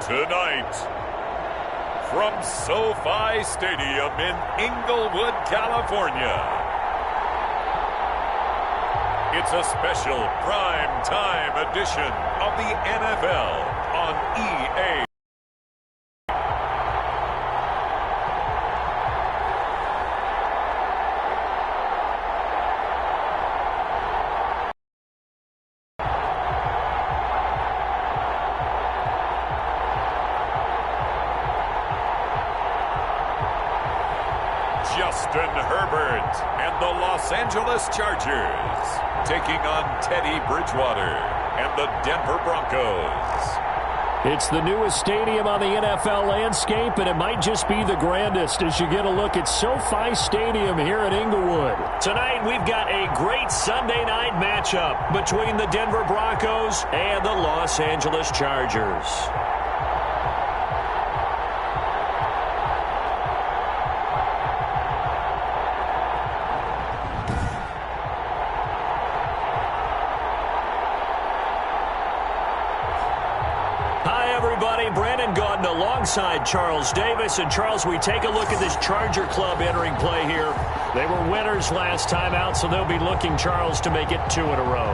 Tonight, from SoFi Stadium in Inglewood, California, it's a special prime time edition of the NFL on EA. Justin Herbert and the Los Angeles Chargers taking on Teddy Bridgewater and the Denver Broncos. It's the newest stadium on the NFL landscape, and it might just be the grandest as you get a look at SoFi Stadium here in Inglewood. Tonight, we've got a great Sunday night matchup between the Denver Broncos and the Los Angeles Chargers. Alongside Charles Davis. And Charles, we take a look at this Charger club entering play here. They were winners last time out, so they'll be looking, Charles, to make it 2 in a row.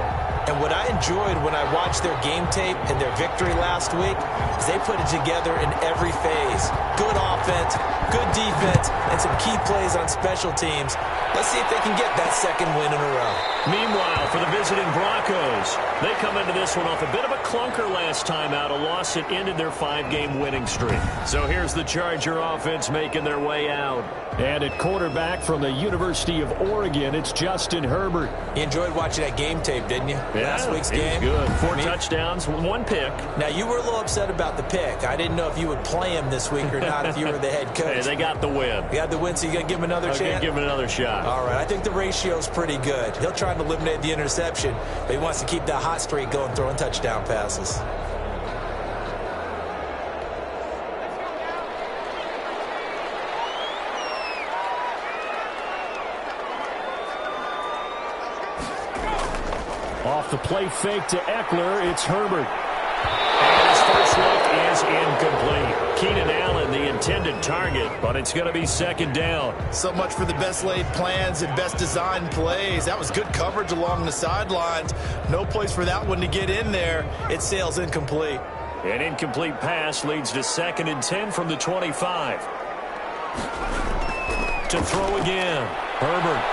And what I enjoyed when I watched their game tape and their victory last week is they put it together in every phase. Good offense, good defense, and some key plays on special teams. Let's see if they can get that second win in a row. Meanwhile, for the visiting Broncos, they come into this one off a bit of a clunker last time out, a loss that ended their 5-game winning streak. So here's the Charger offense making their way out. And at quarterback from the University of Oregon, it's Justin Herbert. You enjoyed watching that game tape, didn't you? Yeah, last week's game. Good. 4 touchdowns, 1 pick. Now, you were a little upset about the pick. I didn't know if you would play him this week or not if you were the head coach. Hey, they got the win. You got the win, so you're going to give him another chance? I'm going to give him another shot. All right, I think the ratio's pretty good. He'll try to eliminate the interception, but he wants to keep that hot streak going, throwing touchdown passes. Off the play fake to Eckler, it's Herbert. And his first look is incomplete. Keenan Allen, the intended target, but it's going to be second down. So much for the best laid plans and best designed plays. That was good coverage along the sidelines. No place for that one to get in there. It sails incomplete. An incomplete pass leads to 2nd and 10 from the 25. To throw again. Herbert.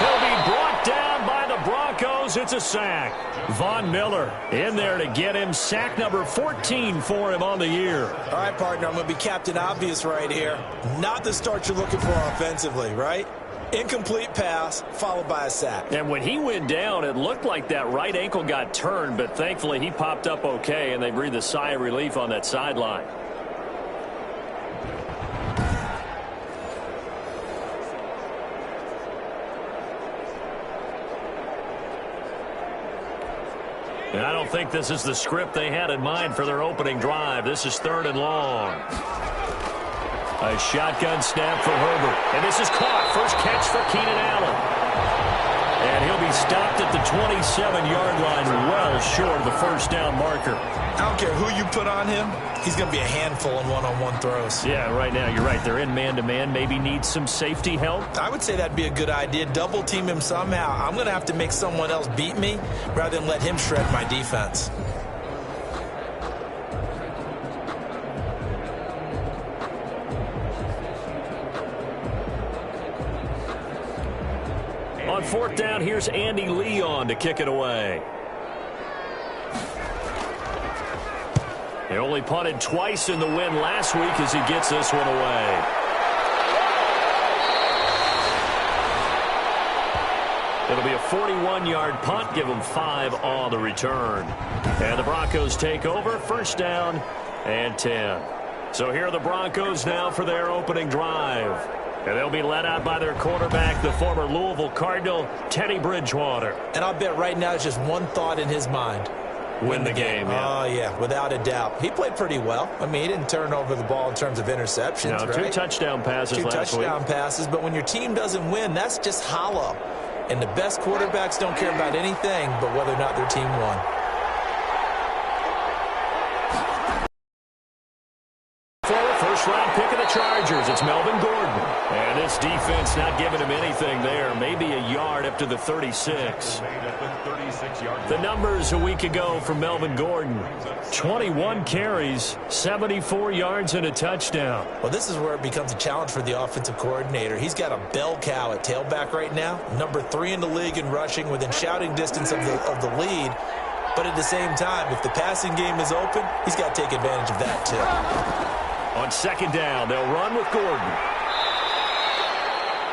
He'll be brought down by the Broncos. It's a sack. Von Miller in there to get him. Sack number 14 for him on the year. All right, partner, I'm going to be Captain Obvious right here. Not the start you're looking for offensively, right? Incomplete pass followed by a sack. And when he went down, it looked like that right ankle got turned, but thankfully he popped up okay, and they breathed a sigh of relief on that sideline. And I don't think this is the script they had in mind for their opening drive. This is 3rd and long. A shotgun snap for Herbert. And this is caught. First catch for Keenan Allen. And he'll be stopped at the 27-yard line, well short of the first down marker. I don't care who you put on him. He's going to be a handful in one-on-one throws. Yeah, right now, you're right. They're in man-to-man. Maybe need some safety help. I would say that'd be a good idea. Double team him somehow. I'm going to have to make someone else beat me rather than let him shred my defense. On 4th down, here's Andy Leon to kick it away. He only punted twice in the win last week as he gets this one away. It'll be a 41-yard punt, give them 5 on the return. And the Broncos take over, 1st down and 10. So here are the Broncos now for their opening drive. And they'll be led out by their quarterback, the former Louisville Cardinal, Teddy Bridgewater. And I'll bet right now it's just one thought in his mind. Win the game, yeah. Oh, yeah, without a doubt. He played pretty well. I mean, he didn't turn over the ball in terms of interceptions, no, right? 2 touchdown passes last week. 2 touchdown passes, but when your team doesn't win, that's just hollow. And the best quarterbacks don't care about anything but whether or not their team won. up to the 36. The numbers a week ago for Melvin Gordon: 21 carries, 74 yards, and a touchdown. Well, this is where it becomes a challenge for the offensive coordinator. He's got a bell cow at tailback right now, number 3 in the league in rushing, within shouting distance of the lead. But at the same time, if the passing game is open, he's got to take advantage of that too. On second down, they'll run with Gordon.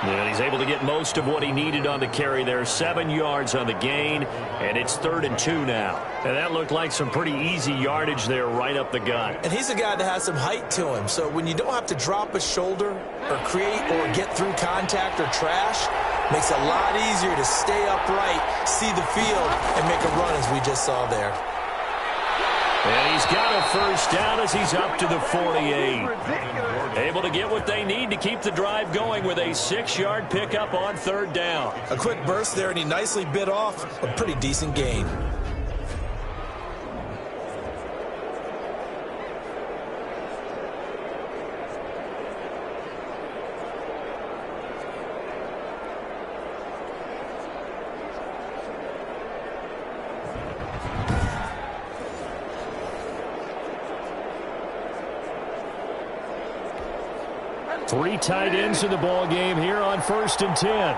And he's able to get most of what he needed on the carry there. 7 yards on the gain, and it's 3rd and 2 now. And that looked like some pretty easy yardage there right up the gut. And he's a guy that has some height to him, so when you don't have to drop a shoulder or create or get through contact or trash, makes it a lot easier to stay upright, see the field, and make a run as we just saw there. And he's got a first down as he's up to the 48. Able to get what they need to keep the drive going with a 6-yard pickup on 3rd down. A quick burst there, and he nicely bit off a pretty decent gain. Three tight ends in the ball game here on 1st and 10.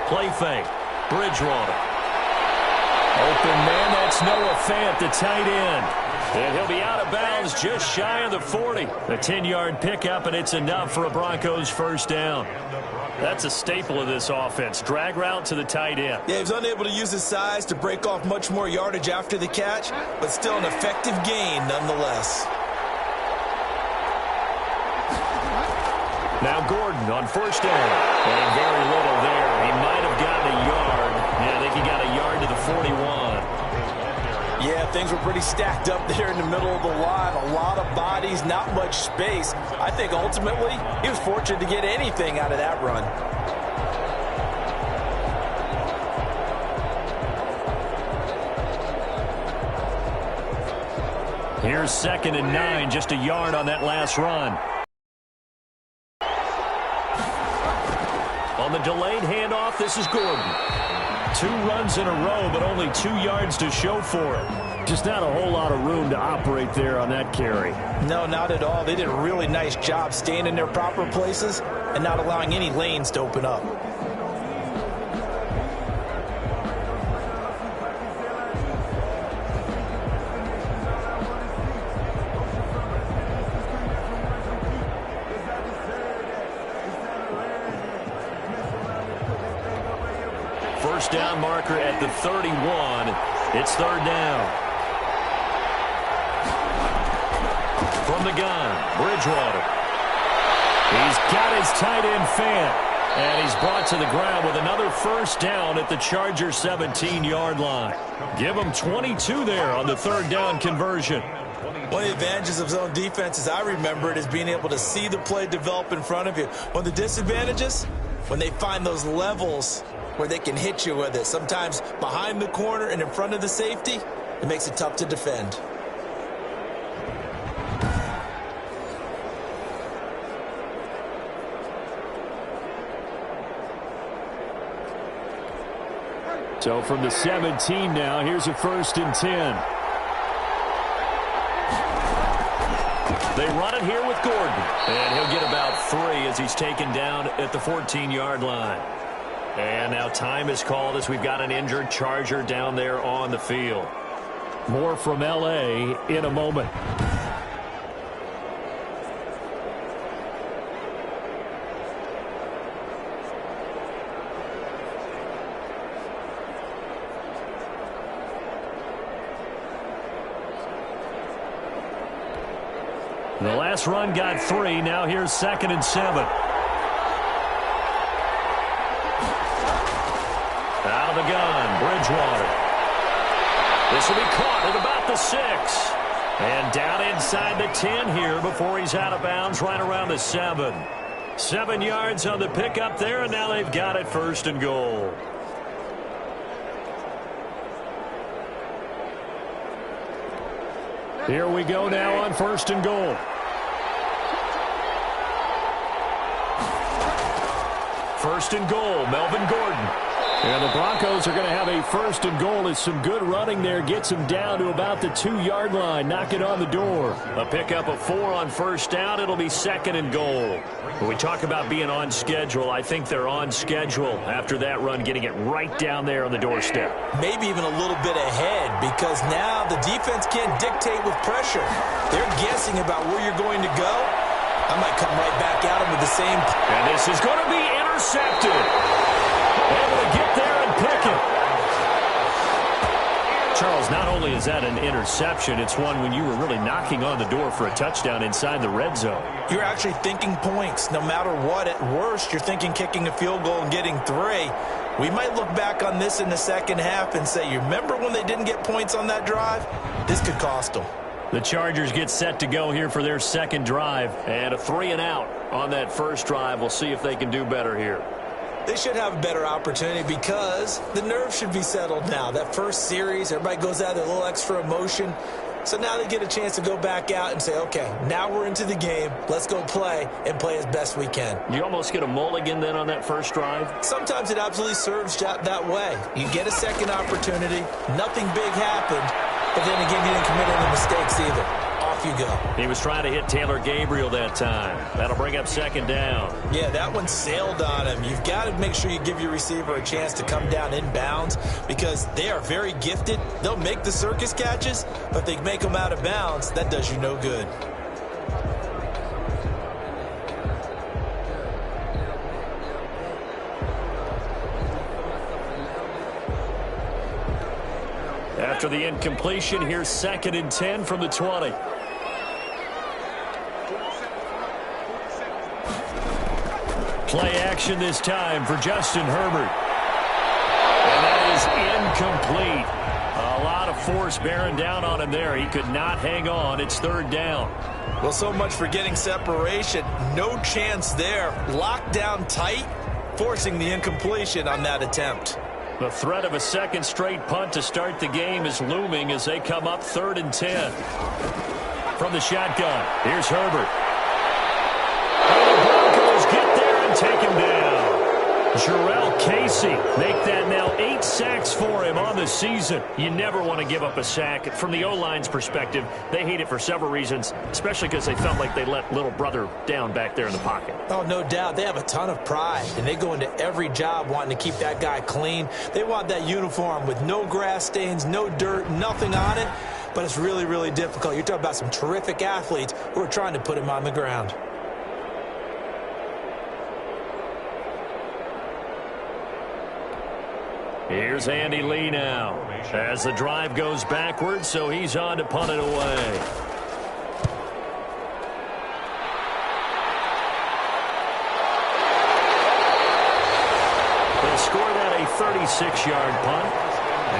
Play fake. Bridgewater. Open man, that's Noah Fant, the tight end. And he'll be out of bounds just shy of the 40. A 10-yard pickup, and it's enough for a Broncos first down. That's a staple of this offense. Drag route to the tight end. Yeah, he was unable to use his size to break off much more yardage after the catch, but still an effective gain nonetheless. Now Gordon on 1st down. And very little there. He might have gotten a yard. Yeah, I think he got a yard to the 41. Yeah, things were pretty stacked up there in the middle of the line. A lot of bodies, not much space. I think ultimately he was fortunate to get anything out of that run. Here's 2nd and 9, just a yard on that last run. On the delayed handoff, this is Gordon. 2 runs in a row, but only 2 yards to show for it. Just not a whole lot of room to operate there on that carry. No, not at all. They did a really nice job staying in their proper places and not allowing any lanes to open up. First down marker at the 31. It's 3rd down. From the gun, Bridgewater. He's got his tight end Fant. And he's brought to the ground with another first down at the Chargers' 17-yard line. Give him 22 there on the 3rd down conversion. One of the advantages of zone defense, as I remember it, is being able to see the play develop in front of you. One of the disadvantages, when they find those levels where they can hit you with it, sometimes behind the corner and in front of the safety, it makes it tough to defend. So from the 17 now, here's a 1st and 10. They run it here with Gordon. And he'll get about 3 as he's taken down at the 14-yard line. And now time is called as we've got an injured Charger down there on the field. More from L.A. in a moment. The last run got 3. Now here's 2nd and 7. Out of the gun, Bridgewater. This will be caught at about the 6. And down inside the 10 here before he's out of bounds right around the 7. 7 yards on the pickup there, and now they've got it 1st and goal. Here we go now on 1st and goal. First and goal, Melvin Gordon. And the Broncos are going to have a 1st and goal as some good running there gets them down to about the 2-yard line. Knock it on the door. A pickup of 4 on 1st down. It'll be 2nd and goal. When we talk about being on schedule, I think they're on schedule after that run, getting it right down there on the doorstep. Maybe even a little bit ahead, because now the defense can't dictate with pressure. They're guessing about where you're going to go. I might come right back at them with the same. And this is going to be intercepted. Able to get there and pick it. Charles, not only is that an interception, it's one when you were really knocking on the door for a touchdown inside the red zone. You're actually thinking points. No matter what, at worst, you're thinking kicking a field goal and getting 3. We might look back on this in the second half and say, you remember when they didn't get points on that drive? This could cost them. The Chargers get set to go here for their 2nd drive. And a 3 and out on that 1st drive. We'll see if they can do better here. They should have a better opportunity because the nerves should be settled now. That first series, everybody goes out with a little extra emotion. So now they get a chance to go back out and say, okay, now we're into the game. Let's go play and play as best we can. You almost get a mulligan then on that 1st drive? Sometimes it absolutely serves that way. You get a second opportunity. Nothing big happened. But then again, you didn't commit any mistakes either. Off you go. He was trying to hit Taylor Gabriel that time. That'll bring up 2nd down. Yeah, that one sailed on him. You've got to make sure you give your receiver a chance to come down inbounds because they are very gifted. They'll make the circus catches, but if they make them out of bounds, that does you no good. After the incompletion, here's 2nd and 10 from the 20. Play action this time for Justin Herbert. And that is incomplete. A lot of force bearing down on him there. He could not hang on. It's 3rd down. Well, so much for getting separation. No chance there. Locked down tight, forcing the incompletion on that attempt. The threat of a 2nd straight punt to start the game is looming as they come up 3rd and 10. From the shotgun, here's Herbert. And the Broncos get there and take him down. Jarrell Casey make that now 8 sacks for him on the season. You never want to give up a sack. From the O-line's perspective, they hate it for several reasons, especially because they felt like they let little brother down back there in the pocket. Oh, no doubt. They have a ton of pride, and they go into every job wanting to keep that guy clean. They want that uniform with no grass stains, no dirt, nothing on it, but it's really, really difficult. You're talking about some terrific athletes who are trying to put him on the ground. Here's Andy Lee now as the drive goes backwards, so he's on to punt it away. They score that a 36-yard punt,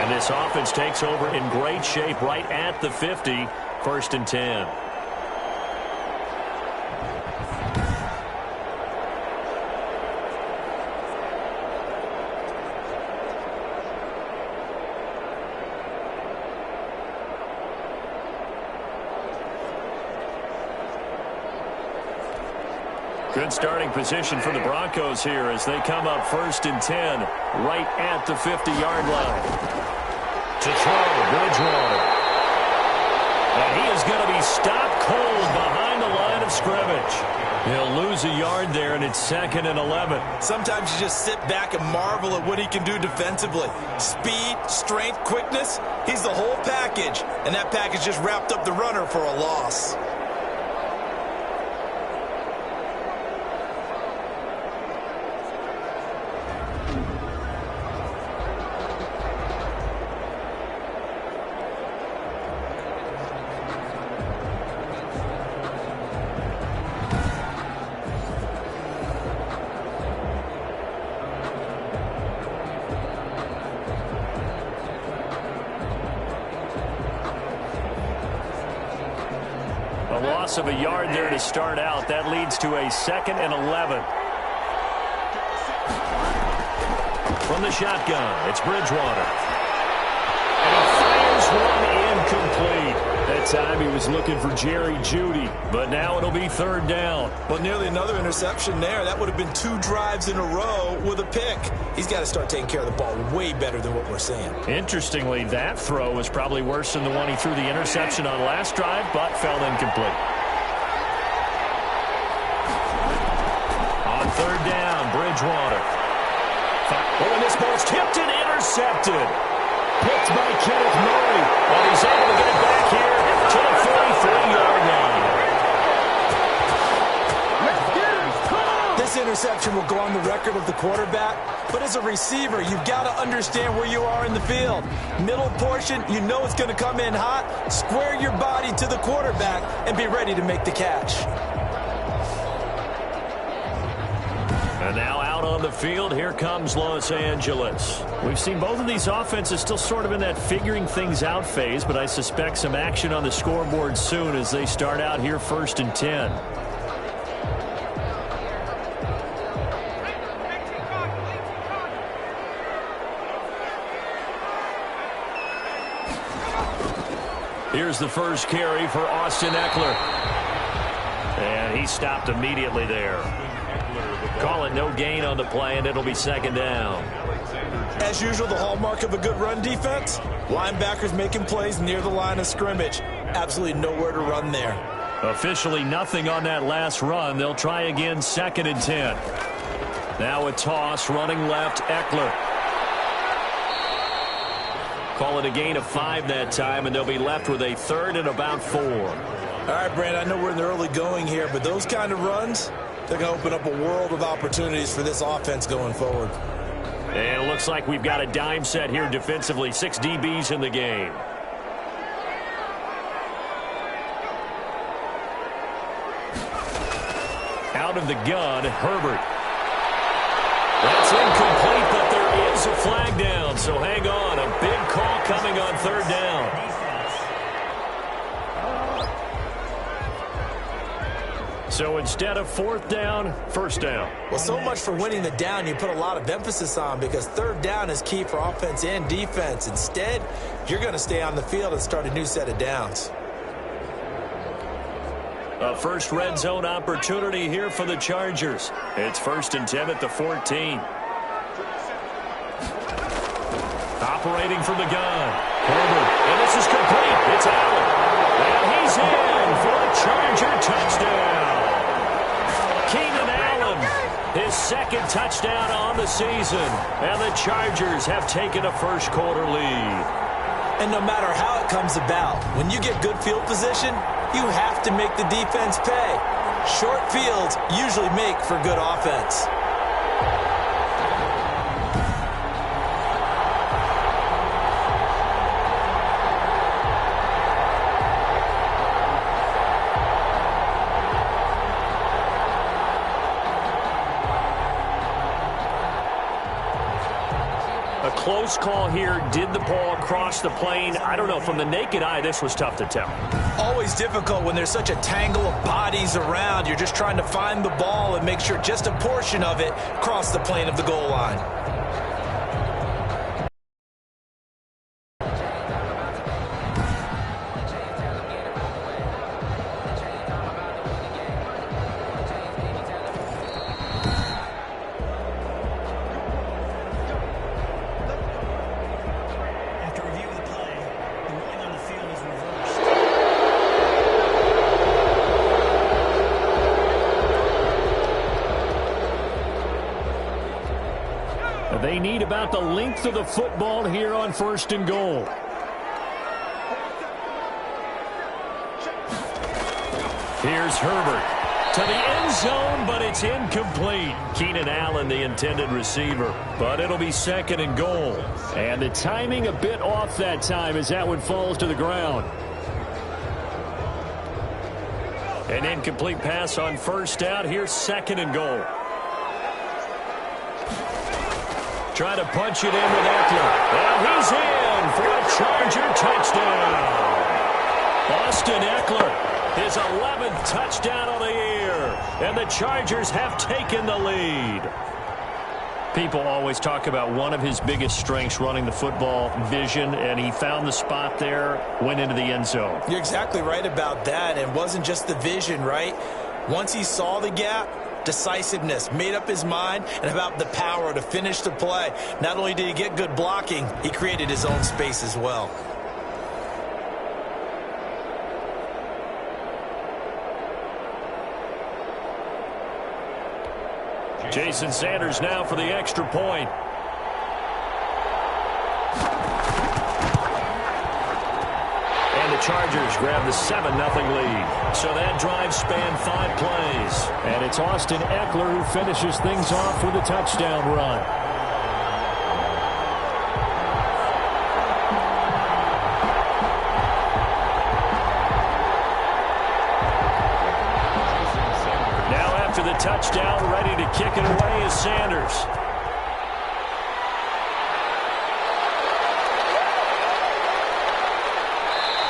and this offense takes over in great shape right at the 50, 1st and 10. Good starting position for the Broncos here as they come up 1st and 10 right at the 50-yard line. To throw, Bridgewater. And he is going to be stopped cold behind the line of scrimmage. He'll lose a yard there, and it's 2nd and 11. Sometimes you just sit back and marvel at what he can do defensively. Speed, strength, quickness, he's the whole package. And that package just wrapped up the runner for a loss. A loss of a yard there to start out. That leads to a 2nd and 11. From the shotgun, it's Bridgewater. And he fires one incomplete. The time he was looking for Jerry Jeudy, but now it'll be third down. Well, nearly another interception there. That would have been 2 drives in a row with a pick. He's got to start taking care of the ball way better than what we're seeing. Interestingly, that throw was probably worse than the one he threw the interception on last drive, but fell incomplete. On third down, Bridgewater. Oh, and this ball's tipped and intercepted. Picked by Kenneth Murray. And he's able to get it back here to the 43-yard line. This interception will go on the record of the quarterback, but as a receiver, you've got to understand where you are in the field. Middle portion, you know it's going to come in hot. Square your body to the quarterback and be ready to make the catch. And now out on the field, here comes Los Angeles. We've seen both of these offenses still sort of in that figuring things out phase, but I suspect some action on the scoreboard soon as they start out here 1st and 10. Here's the first carry for Austin Eckler. And he stopped immediately there. Call it no gain on the play, and it'll be second down. As usual, the hallmark of a good run defense, linebackers making plays near the line of scrimmage. Absolutely nowhere to run there. Officially nothing on that last run. They'll try again 2nd and 10. Now a toss, running left, Eckler. Call it a gain of 5 that time, and they'll be left with a 3rd and about 4. All right, Brand, I know we're in the early going here, but those kind of runs, they're going to open up a world of opportunities for this offense going forward. And it looks like we've got a dime set here defensively. 6 DBs in the game. Out of the gun, Herbert. That's incomplete, but there is a flag down, so hang on. A big call coming on 3rd down. So instead of 4th down, 1st down. Well, so much for winning the down you put a lot of emphasis on, because 3rd down is key for offense and defense. Instead, you're going to stay on the field and start a new set of downs. A first red zone opportunity here for the Chargers. It's 1st and 10 at the 14. Operating from the gun. Herbert, and this is complete. It's Allen. And he's in for a Charger touchdown. Keenan Allen, his 2nd touchdown on the season. And the Chargers have taken a first quarter lead. And no matter how it comes about, when you get good field position, you have to make the defense pay. Short fields usually make for good offense. A close call here. Did the ball cross the plane? I don't know. From the naked eye, this was tough to tell. Always difficult when there's such a tangle of bodies around. You're just trying to find the ball and make sure just a portion of it crossed the plane of the goal line. They need about the length of the football here on 1st and goal. Here's Herbert to the end zone, but it's incomplete. Keenan Allen, the intended receiver, but it'll be 2nd and goal. And the timing a bit off that time as that one falls to the ground. An incomplete pass on 1st down. Here's 2nd and goal. Try to punch it in with Eckler. And he's in for a Charger touchdown. Austin Eckler, his 11th touchdown of the year. And the Chargers have taken the lead. People always talk about one of his biggest strengths running the football, vision, and he found the spot there, went into the end zone. You're exactly right about that. It wasn't just the vision, right? Once he saw the gap, decisiveness, made up his mind, and about the power to finish the play. Not only did he get good blocking, he created his own space as well. Jason Sanders now for the extra point. And the Chargers grab the 7-0 lead. So that drive spanned 5 plays. And it's Austin Eckler who finishes things off with a touchdown run. The touchdown, ready to kick it away is Sanders.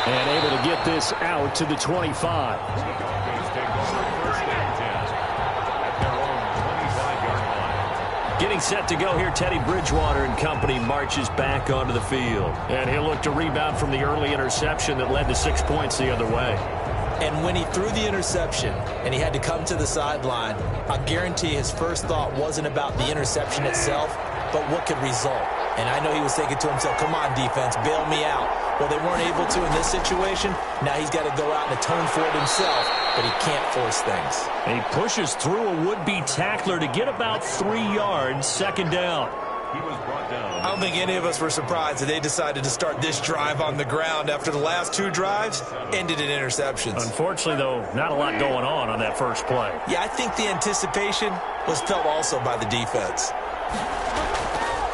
And able to get this out to the 25. Getting set to go here, Teddy Bridgewater and company marches back onto the field. And he'll look to rebound from the early interception that led to 6 points the other way. And when he threw the interception and he had to come to the sideline, I guarantee his first thought wasn't about the interception itself, but what could result. And I know he was thinking to himself, come on, defense, bail me out. Well, they weren't able to in this situation. Now he's got to go out and atone for it himself, but he can't force things. And he pushes through a would-be tackler to get about 3 yards, second down. He was brought down. I don't think any of us were surprised that they decided to start this drive on the ground after the last 2 drives ended in interceptions. Unfortunately, though, not a lot going on that first play. Yeah, I think the anticipation was felt also by the defense.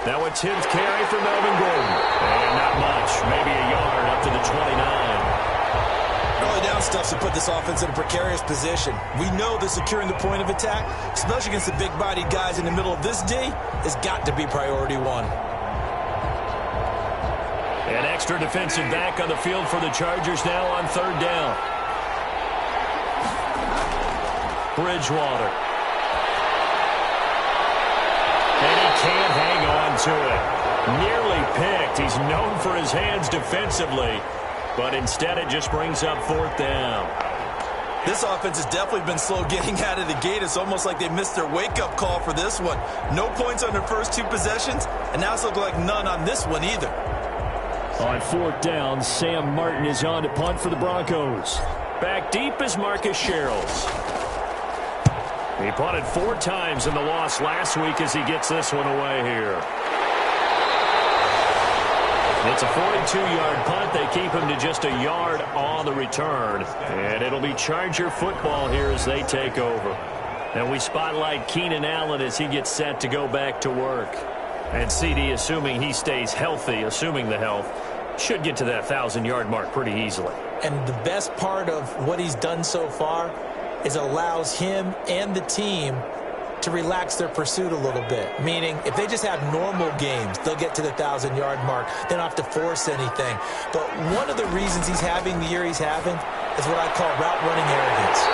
Now a 10th carry for Melvin Gordon. And not much, maybe a yard up to the 29. Early down stuff to put this offense in a precarious position. We know that securing the point of attack, especially against the big-bodied guys in the middle of this D, has got to be priority 1. An extra defensive back on the field for the Chargers now on 3rd down. Bridgewater. And he can't hang on to it. Nearly picked. He's known for his hands defensively, but instead it just brings up 4th down. This offense has definitely been slow getting out of the gate. It's almost like they missed their wake-up call for this one. No points on their first 2 possessions, and now it's looking like none on this one either. On 4th down, Sam Martin is on to punt for the Broncos. Back deep is Marcus Sherrills. He punted 4 times in the loss last week as he gets this one away here. It's a 42-yard punt. They keep him to just a yard on the return. And it'll be Charger football here as they take over. And we spotlight Keenan Allen as he gets set to go back to work. And CD, assuming he stays healthy, assuming the health, should get to that 1,000-yard mark pretty easily. And the best part of what he's done so far is allows him and the team to relax their pursuit a little bit. Meaning, if they just have normal games, they'll get to the 1,000-yard mark. They don't have to force anything. But one of the reasons he's having the year he's having is what I call route-running arrogance.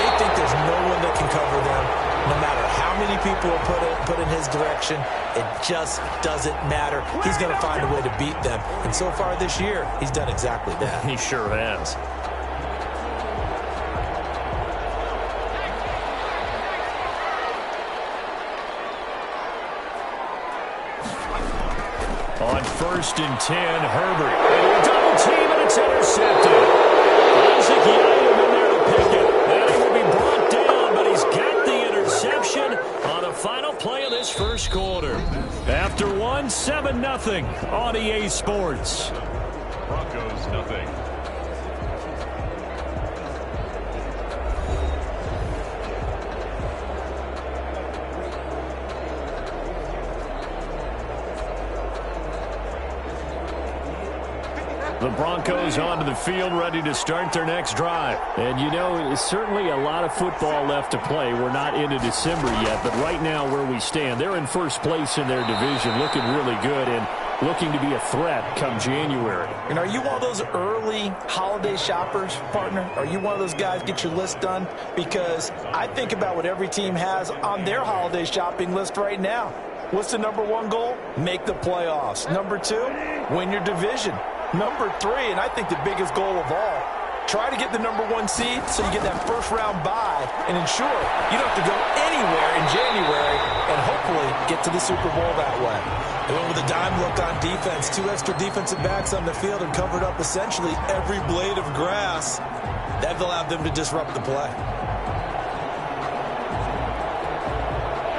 They think there's no one that can cover them. No matter how many people are put in his direction, it just doesn't matter. He's going to find a way to beat them. And so far this year, he's done exactly that. He sure has. On 1st and 10, Herbert. And a double team, and it's intercepted. Isaac Yiadom in there to pick it. And he will be brought down, but he's got the interception on the final play of this first quarter. After 7-0 on EA Sports. Broncos, nothing. The Broncos onto the field, ready to start their next drive. And, you know, certainly a lot of football left to play. We're not into December yet, but right now where we stand, they're in first place in their division, looking really good and looking to be a threat come January. And are you one of those early holiday shoppers, partner? Are you one of those guys get your list done? Because I think about what every team has on their holiday shopping list right now. What's the number one goal? Make the playoffs. Number 2, win your division. Number 3, and I think the biggest goal of all, try to get the number 1 seed so you get that first-round bye and ensure you don't have to go anywhere in January and hopefully get to the Super Bowl that way. They went with a dime look on defense. 2 extra defensive backs on the field and covered up essentially every blade of grass. That allowed them to disrupt the play.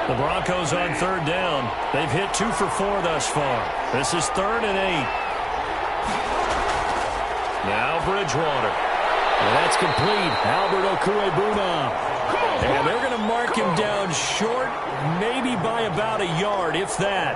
The Broncos on third down. They've hit 2 for 4 thus far. This is 3rd and 8. Now Bridgewater. And that's complete. Albert Okuebuna. And they're going to mark him down short, maybe by about a yard, if that.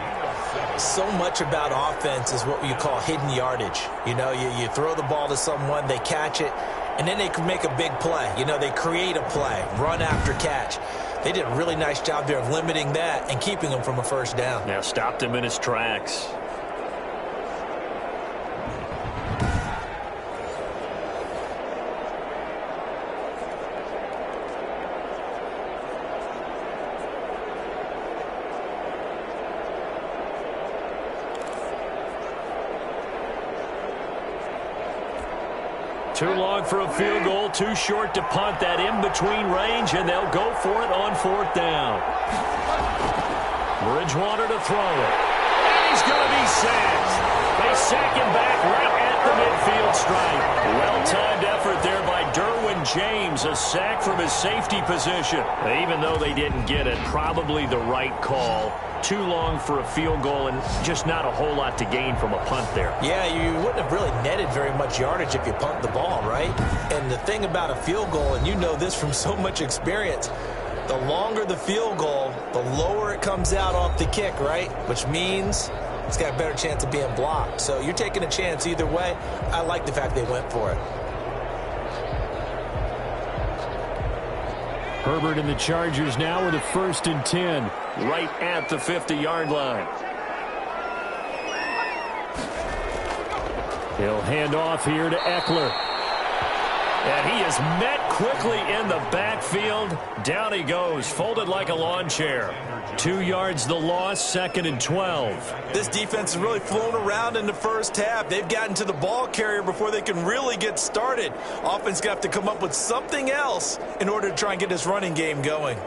So much about offense is what you call hidden yardage. You know, you throw the ball to someone, they catch it, and then they can make a big play. You know, they create a play, run after catch. They did a really nice job there of limiting that and keeping him from a first down. Yeah, stopped him in his tracks. Too long for a field goal, too short to punt. That in-between range, and they'll go for it on 4th down. Bridgewater to throw it. And he's going to be sacked. They sack him back right at the midfield stripe. Well-timed effort there by Derwin James. A sack from his safety position. Even though they didn't get it, probably the right call. Too long for a field goal and just not a whole lot to gain from a punt there. Yeah, you wouldn't have really netted very much yardage if you punt the ball, right? And the thing about a field goal, and you know this from so much experience, the longer the field goal, the lower it comes out off the kick, right? Which means it's got a better chance of being blocked. So you're taking a chance either way. I like the fact they went for it. Herbert and the Chargers now with a 1st and 10. Right at the 50-yard line. He'll hand off here to Eckler. And he is met quickly in the backfield. Down he goes, folded like a lawn chair. 2 yards the loss, 2nd and 12. This defense has really flown around in the first half. They've gotten to the ball carrier before they can really get started. Offense got to come up with something else in order to try and get this running game going.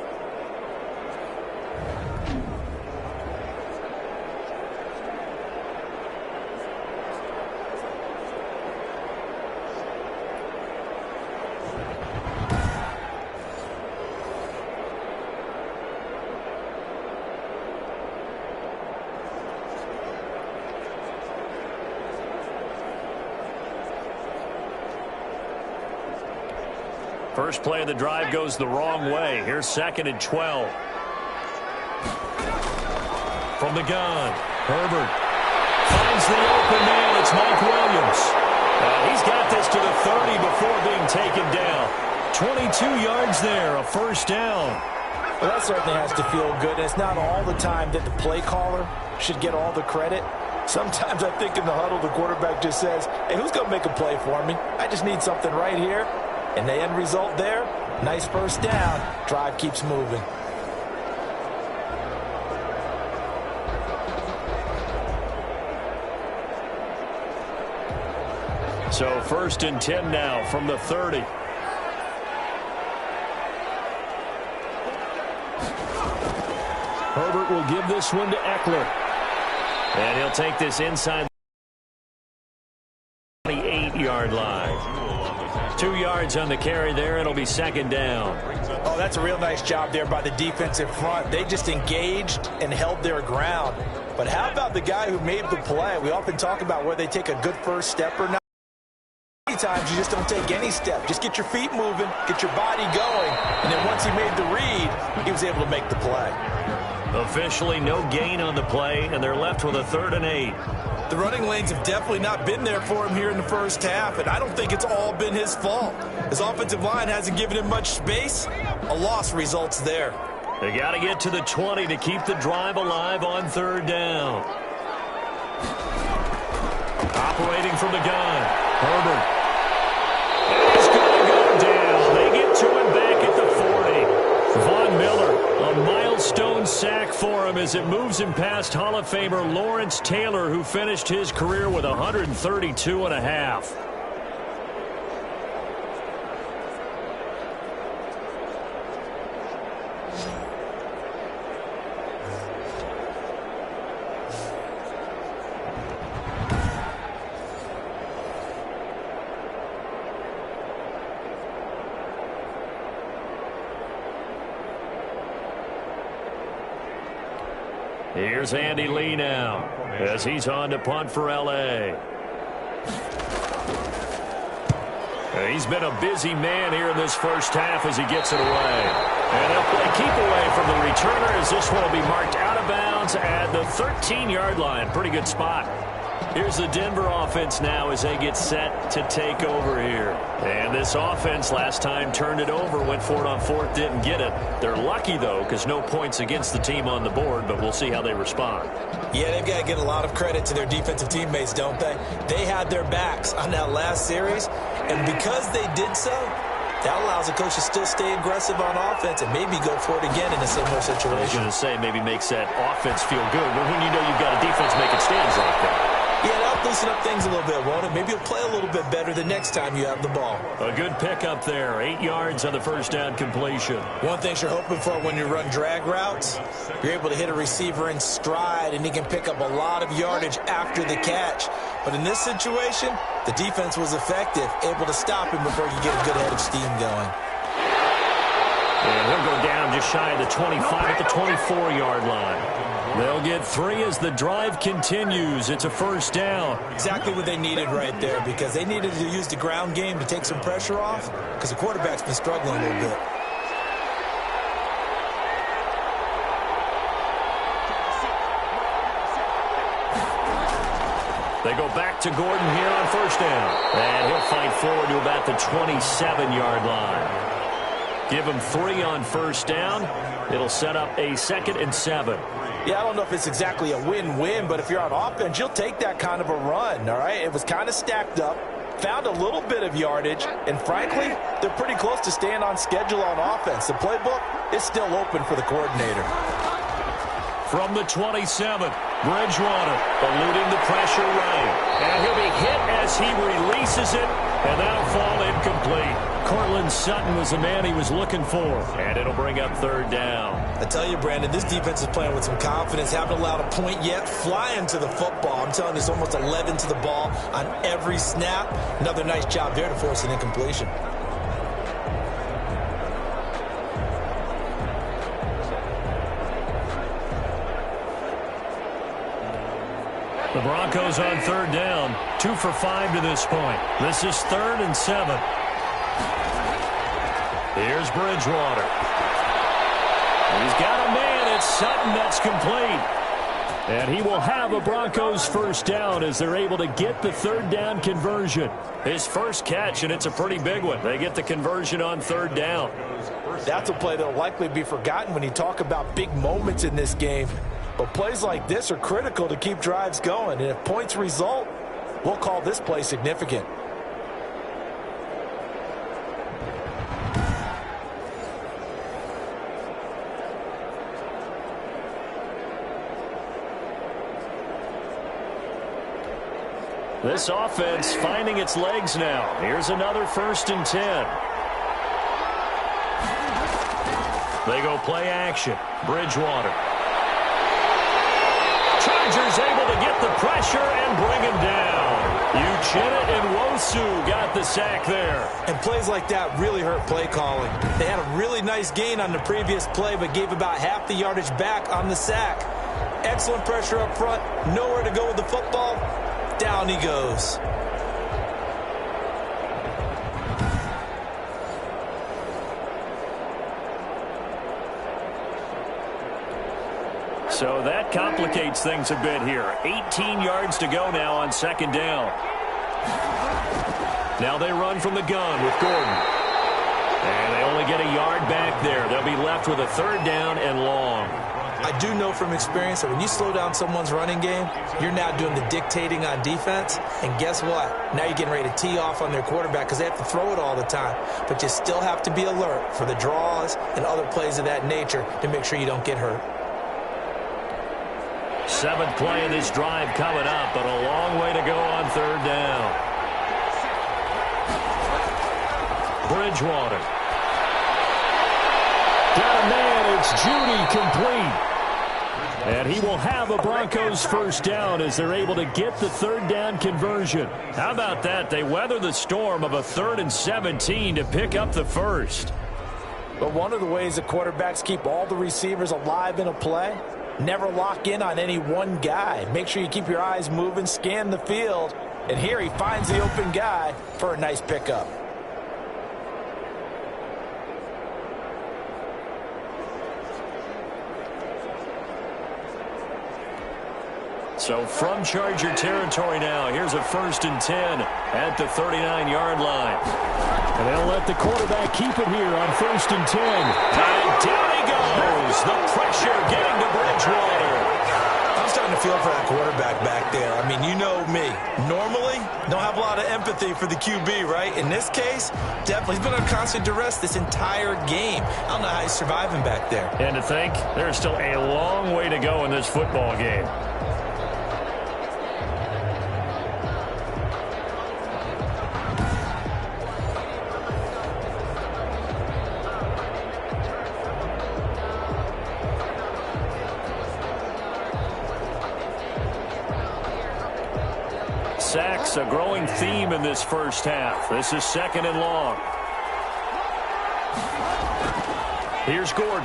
First play of the drive goes the wrong way. Here's 2nd and 12. From the gun, Herbert finds the open man. It's Mike Williams. He's got this to the 30 before being taken down. 22 yards there, a 1st down. Well, that certainly has to feel good. It's not all the time that the play caller should get all the credit. Sometimes I think in the huddle, the quarterback just says, hey, who's going to make a play for me? I just need something right here. And the end result there, nice 1st down. Drive keeps moving. So 1st and 10 now from the 30. Herbert will give this one to Eckler. And he'll take this inside the 28-yard line. 2 yards on the carry there. It'll be 2nd down. Oh, that's a real nice job there by the defensive front. They just engaged and held their ground. But how about the guy who made the play? We often talk about where they take a good first step or not. Many times you just don't take any step. Just get your feet moving, get your body going. And then once he made the read, he was able to make the play. Officially no gain on the play, and they're left with a 3rd and 8. The running lanes have definitely not been there for him here in the first half, and I don't think it's all been his fault. His offensive line hasn't given him much space. A loss results there. They got to get to the 20 to keep the drive alive on 3rd down. Operating from the gun, Herbert. And he's going to go down. They get to him back at the 40. Von Miller, a milestone sack for him as it moves him past Hall of Famer Lawrence Taylor, who finished his career with 132.5. Here's Andy Lee now as he's on to punt for L.A. He's been a busy man here in this first half as he gets it away. And they'll play keep away from the returner as this one will be marked out of bounds at the 13-yard line. Pretty good spot. Here's the Denver offense now as they get set to take over here. And this offense last time turned it over, went for it on fourth, didn't get it. They're lucky, though, because no points against the team on the board, but we'll see how they respond. Yeah, they've got to get a lot of credit to their defensive teammates, don't they? They had their backs on that last series, and because they did so, that allows the coach to still stay aggressive on offense and maybe go for it again in a similar situation. I was going to say maybe makes that offense feel good, but when you know you've got a defense making stands like that. Yeah, that'll loosen up things a little bit, won't it? Maybe you'll play a little bit better the next time you have the ball. A good pickup there. 8 yards on the first down completion. One thing you're hoping for when you run drag routes, you're able to hit a receiver in stride, and he can pick up a lot of yardage after the catch. But in this situation, the defense was effective, able to stop him before you get a good head of steam going. And he'll go down just shy of the 25 at the 24-yard line. They'll get 3 as the drive continues. It's a first down. Exactly what they needed right there, because they needed to use the ground game to take some pressure off, because the quarterback's been struggling a little bit. They go back to Gordon here on first down. And he'll fight forward to about the 27-yard line. Give him 3 on first down. It'll set up a 2nd and 7. Yeah, I don't know if it's exactly a win-win, but if you're on offense, you'll take that kind of a run, all right? It was kind of stacked up, found a little bit of yardage, and frankly, they're pretty close to staying on schedule on offense. The playbook is still open for the coordinator. From the 27, Bridgewater eluding the pressure right. And he'll be hit as he releases it, and that'll fall incomplete. Cortland Sutton was the man he was looking for, and it'll bring up third down. I tell you, Brandon, this defense is playing with some confidence. Haven't allowed a point yet. Flying to the football. I'm telling you, it's almost 11 to the ball on every snap. Another nice job there to force an incompletion. The Broncos on third down. 2 for 5 to this point. This is 3rd and 7. Here's Bridgewater. He's got a man. It's Sutton. That's complete. And he will have a Broncos first down as they're able to get the third down conversion. His first catch, and it's a pretty big one. They get the conversion on third down. That's a play that will likely be forgotten when you talk about big moments in this game. But plays like this are critical to keep drives going. And if points result, we'll call this play significant. This offense finding its legs now. Here's another 1st and 10. They go play action. Bridgewater. Chargers able to get the pressure and bring him down. Uchenna and Wosu got the sack there. And plays like that really hurt play calling. They had a really nice gain on the previous play, but gave about half the yardage back on the sack. Excellent pressure up front. Nowhere to go with the football. Down he goes. So that complicates things a bit here. 18 yards to go now on 2nd down. Now they run from the gun with Gordon. And they only get a yard back there. They'll be left with a 3rd down and long. I do know from experience that when you slow down someone's running game, you're now doing the dictating on defense. And guess what? Now you're getting ready to tee off on their quarterback because they have to throw it all the time. But you still have to be alert for the draws and other plays of that nature to make sure you don't get hurt. Seventh play of this drive coming up, but a long way to go on third down. Bridgewater. Got a man. It's Judy, complete. And he will have a Broncos first down as they're able to get the third down conversion. How about that? They weather the storm of a 3rd and 17 to pick up the first. But one of the ways that quarterbacks keep all the receivers alive in a play, never lock in on any one guy. Make sure you keep your eyes moving, scan the field. And here he finds the open guy for a nice pickup. So from Charger territory now, here's a 1st and 10 at the 39-yard line. And they'll let the quarterback keep it here on 1st and 10. And down he goes. The pressure getting to Bridgewater. I'm starting to feel for that quarterback back there. I mean, you know me. Normally, don't have a lot of empathy for the QB, right? In this case, definitely. He's been on constant duress this entire game. I don't know how he's surviving back there. And to think, there's still a long way to go in this football game. Sacks, a growing theme in this first half. This is 2nd and long. Here's Gordon.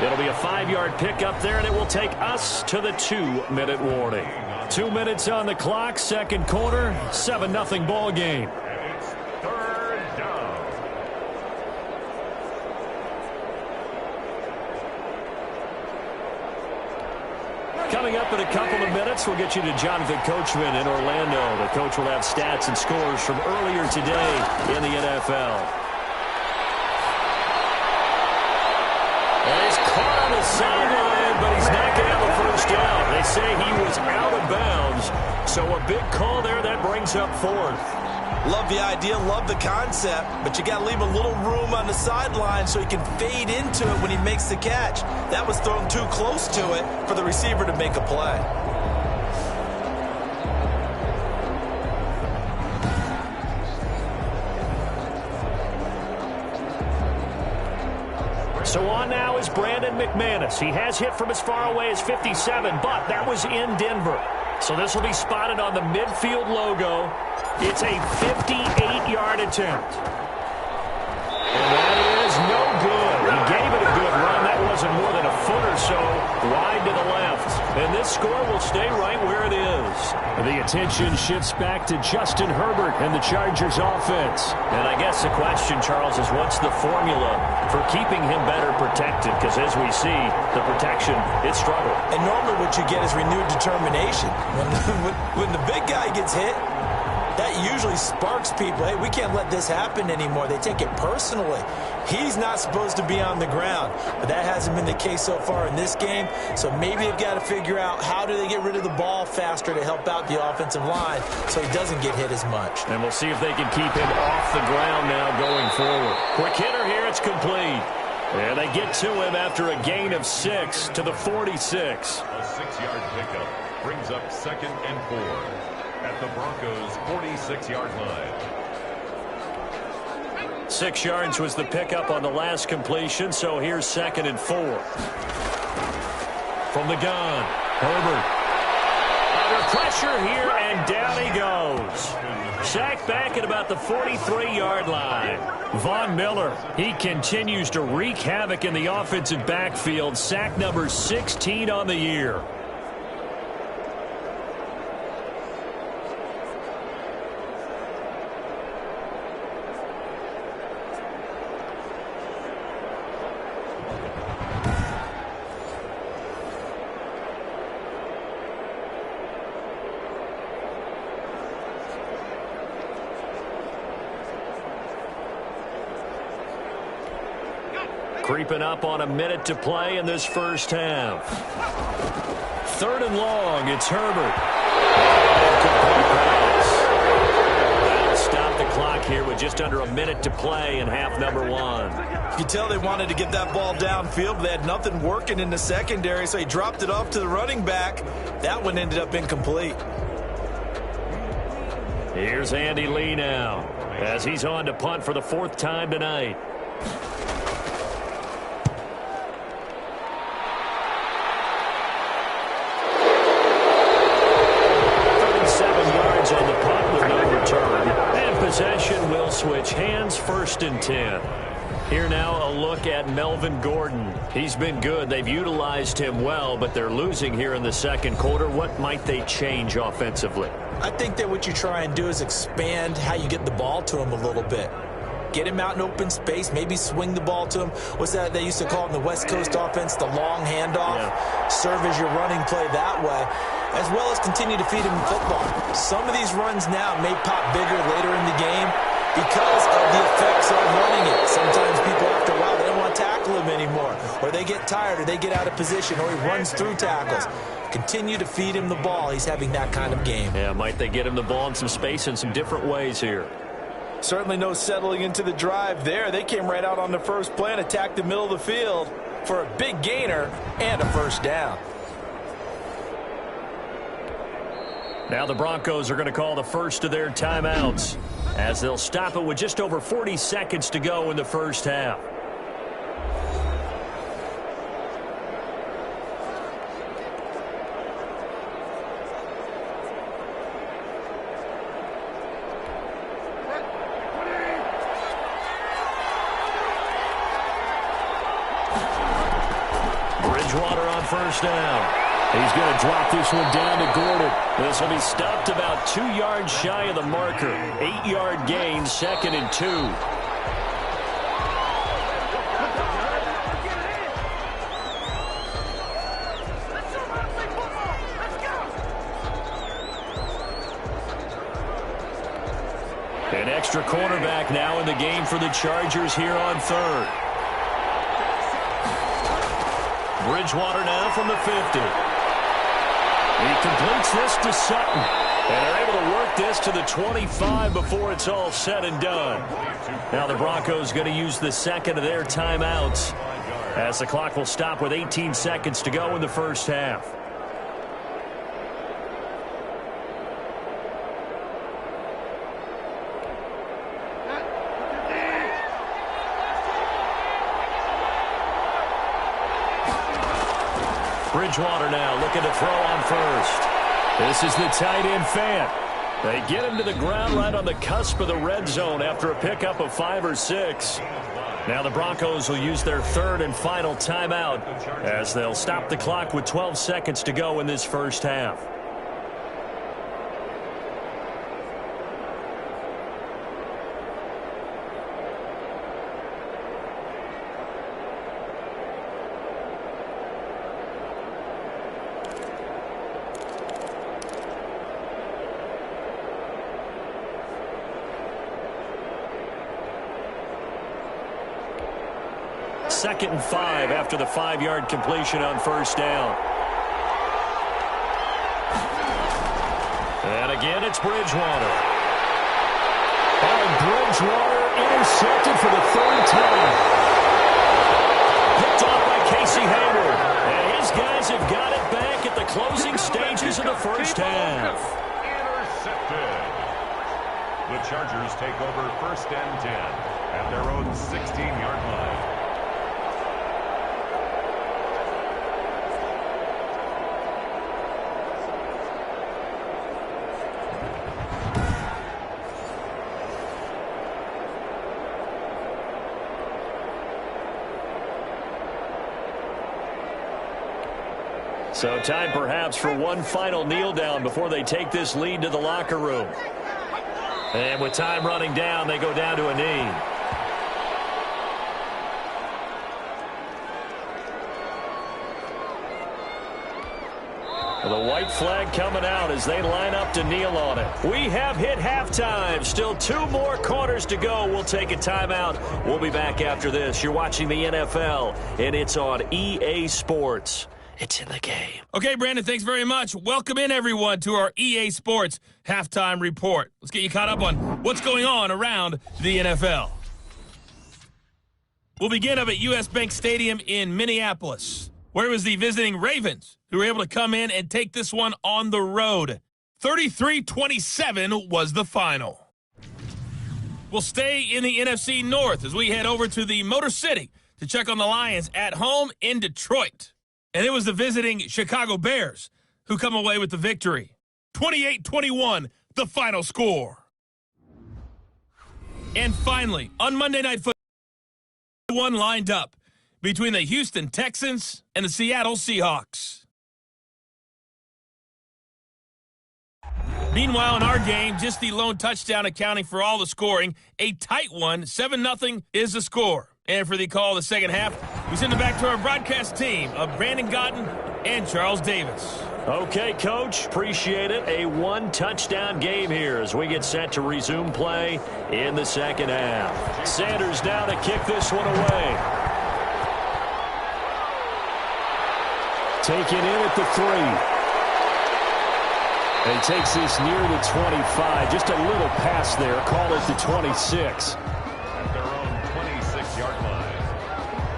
It'll be a 5-yard pickup there, and it will take us to the 2-minute warning. 2 minutes on the clock, second quarter, 7-0 ball game. Coming up in a couple of minutes, we'll get you to Jonathan Coachman in Orlando. The coach will have stats and scores from earlier today in the NFL. And he's caught on the sideline, but he's not going to have a first down. They say he was out of bounds, so a big call there that brings up 4th. Love the idea, love the concept, but you got to leave a little room on the sideline so he can fade into it when he makes the catch. That was thrown too close to it for the receiver to make a play. So on now is Brandon McManus. He has hit from as far away as 57, but that was in Denver. So this will be spotted on the midfield logo. It's a 58-yard attempt. And that is no good. He gave it a good run. That wasn't more than a foot or so wide to the left. And this score will stay right where it is. The attention shifts back to Justin Herbert and the Chargers offense. And I guess the question, Charles, is what's the formula for keeping him better protected? Because as we see, the protection, it struggled. And normally what you get is renewed determination. When the big guy gets hit, that usually sparks people. Hey, we can't let this happen anymore. They take it personally. He's not supposed to be on the ground, but that hasn't been the case so far in this game. So maybe they've got to figure out how do they get rid of the ball faster to help out the offensive line so he doesn't get hit as much. And we'll see if they can keep him off the ground now going forward. Quick hitter here. It's complete. And they get to him after a gain of 6 to the 46. A 6-yard pickup brings up 2nd and 4. At the Broncos' 46-yard line. 6 yards was the pickup on the last completion, so here's 2nd and 4. From the gun, Herbert. Under pressure here, and down he goes. Sacked back at about the 43-yard line. Von Miller, he continues to wreak havoc in the offensive backfield. Sack number 16 on the year. Creeping up on a minute to play in this first half. 3rd and long, it's Herbert. That'll stop the clock here with just under a minute to play in half number one. You can tell they wanted to get that ball downfield, but they had nothing working in the secondary, so he dropped it off to the running back. That one ended up incomplete. Here's Andy Lee now, as he's on to punt for the fourth time tonight. 37 yards on the punt with no return. And possession will switch hands, 1st and 10. Here now a look at Melvin Gordon. He's been good. They've utilized him well, but they're losing here in the second quarter. What might they change offensively? I think that what you try and do is expand how you get the ball to him a little bit. Get him out in open space, maybe swing the ball to him. What's that they used to call in the West Coast offense, the long handoff? Yeah. Serve as your running play that way, as well as continue to feed him football. Some of these runs now may pop bigger later in the game because of the effects of running it. Sometimes people, after a while, they don't want to tackle him anymore, or they get tired, or they get out of position, or he runs through tackles. Continue to feed him the ball. He's having that kind of game. Yeah, might they get him the ball in some space in some different ways here? Certainly no settling into the drive there. They came right out on the first play and attacked the middle of the field for a big gainer and a first down. Now the Broncos are going to call the first of their timeouts, as they'll stop it with just over 40 seconds to go in the first half. First down. He's going to drop this one down to Gordon. This will be stopped about 2 yards shy of the marker. 8-yard gain, 2nd and 2. An extra cornerback now in the game for the Chargers here on 3rd. Bridgewater now from the 50. He completes this to Sutton. And they're able to work this to the 25 before it's all said and done. Now the Broncos going to use the second of their timeouts, as the clock will stop with 18 seconds to go in the first half. Bridgewater now looking to throw on first. This is the tight end Fant. They get him to the ground right on the cusp of the red zone after a pickup of 5 or 6. Now the Broncos will use their 3rd and final timeout, as they'll stop the clock with 12 seconds to go in this first half. Second and 5 after the 5-yard completion on first down. And again, it's Bridgewater. And Bridgewater intercepted for the 3rd time. Picked off by Casey Hayward. And his guys have got it back at the closing stages of the first half. Intercepted. The Chargers take over 1st and 10 at their own 16-yard line. So time perhaps for one final kneel down before they take this lead to the locker room. And with time running down, they go down to a knee. The white flag coming out as they line up to kneel on it. We have hit halftime. Still 2 more quarters to go. We'll take a timeout. We'll be back after this. You're watching the NFL, and it's on EA Sports. It's in the game. Okay, Brandon, thanks very much. Welcome in, everyone, to our EA Sports Halftime Report. Let's get you caught up on what's going on around the NFL. We'll begin up at U.S. Bank Stadium in Minneapolis, where it was the visiting Ravens who were able to come in and take this one on the road. 33-27 was the final. We'll stay in the NFC North as we head over to the Motor City to check on the Lions at home in Detroit. And it was the visiting Chicago Bears who come away with the victory. 28-21, the final score. And finally, on Monday Night Football, one lined up between the Houston Texans and the Seattle Seahawks. Meanwhile, in our game, just the lone touchdown accounting for all the scoring. A tight one, 7-0 is the score. And for the call of the second half, we send it back to our broadcast team of Brandon Gotten and Charles Davis. Okay, Coach, appreciate it. A one-touchdown game here as we get set to resume play in the second half. Sanders now to kick this one away. Taken in at the 3. And he takes this near the 25. Just a little pass there. Call it the 26. At their own 26-yard line.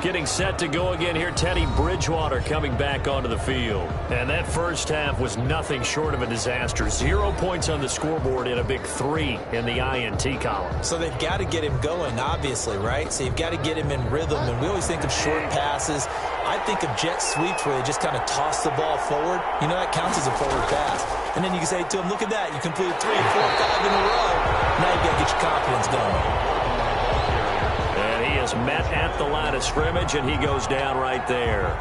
Getting set to go again here, Teddy Bridgewater coming back onto the field. And that first half was nothing short of a disaster. 0 points on the scoreboard and a big 3 in the INT column. So they've got to get him going, obviously, right? So you've got to get him in rhythm. And we always think of short passes. I think of jet sweeps where they just kind of toss the ball forward. You know, that counts as a forward pass. And then you can say to him, look at that. You completed 3, 4, 5 in a row. Now you got to get your confidence going. And he is met at the line of scrimmage, and he goes down right there.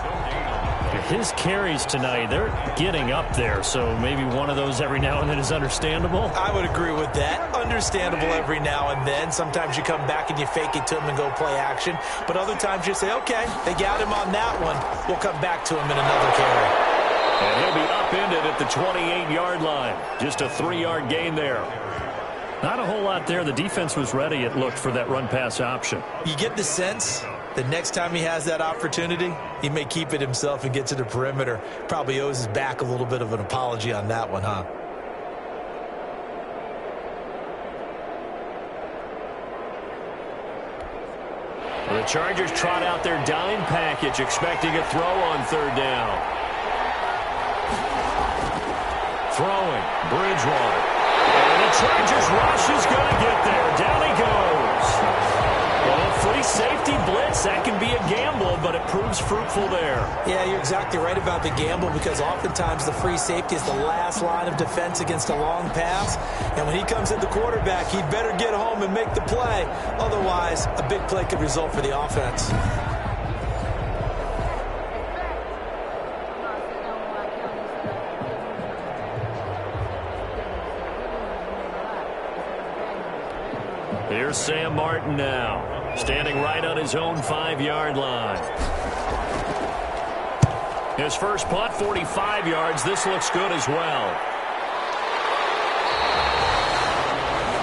His carries tonight, they're getting up there, so maybe one of those every now and then is understandable. I would agree with that. Understandable every now and then. Sometimes you come back and you fake it to him and go play action. But other times you say, okay, they got him on that one. We'll come back to him in another carry. And he'll be upended at the 28-yard line. Just a 3-yard gain there. Not a whole lot there. The defense was ready, it looked, for that run-pass option. You get the sense that next time he has that opportunity, he may keep it himself and get to the perimeter. Probably owes his back a little bit of an apology on that one, huh? The Chargers trot out their dime package, expecting a throw on third down. Throwing, Bridgewater. And the Chargers rush is going to get there. Down he goes. Well, free safety blitz, that can be a gamble, but it proves fruitful there. Yeah, you're exactly right about the gamble because oftentimes the free safety is the last line of defense against a long pass. And when he comes in the quarterback, he'd better get home and make the play. Otherwise, a big play could result for the offense. Here's Sam Martin now, standing right on his own 5-yard line. His first punt, 45 yards. This looks good as well.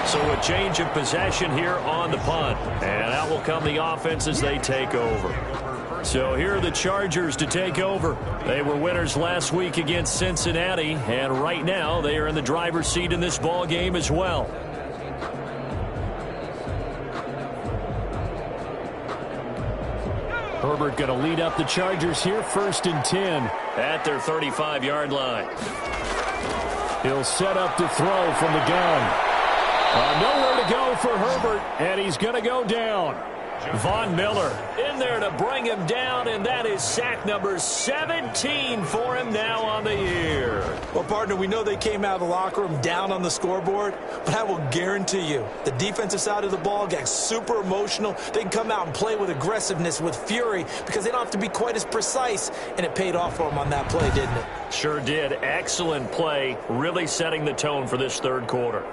So a change of possession here on the punt. And out will come the offense as they take over. So here are the Chargers to take over. They were winners last week against Cincinnati, and right now they are in the driver's seat in this ball game as well. Herbert going to lead up the Chargers here, 1st and 10. At their 35-yard line. He'll set up to throw from the gun. Nowhere to go for Herbert, and he's going to go down. Von Miller in there to bring him down, and that is sack number 17 for him now on the year. Well, partner, we know they came out of the locker room down on the scoreboard, but I will guarantee you the defensive side of the ball got super emotional. They can come out and play with aggressiveness, with fury, because they don't have to be quite as precise, and it paid off for them on that play, didn't it? Sure did. Excellent play, really setting the tone for this third quarter.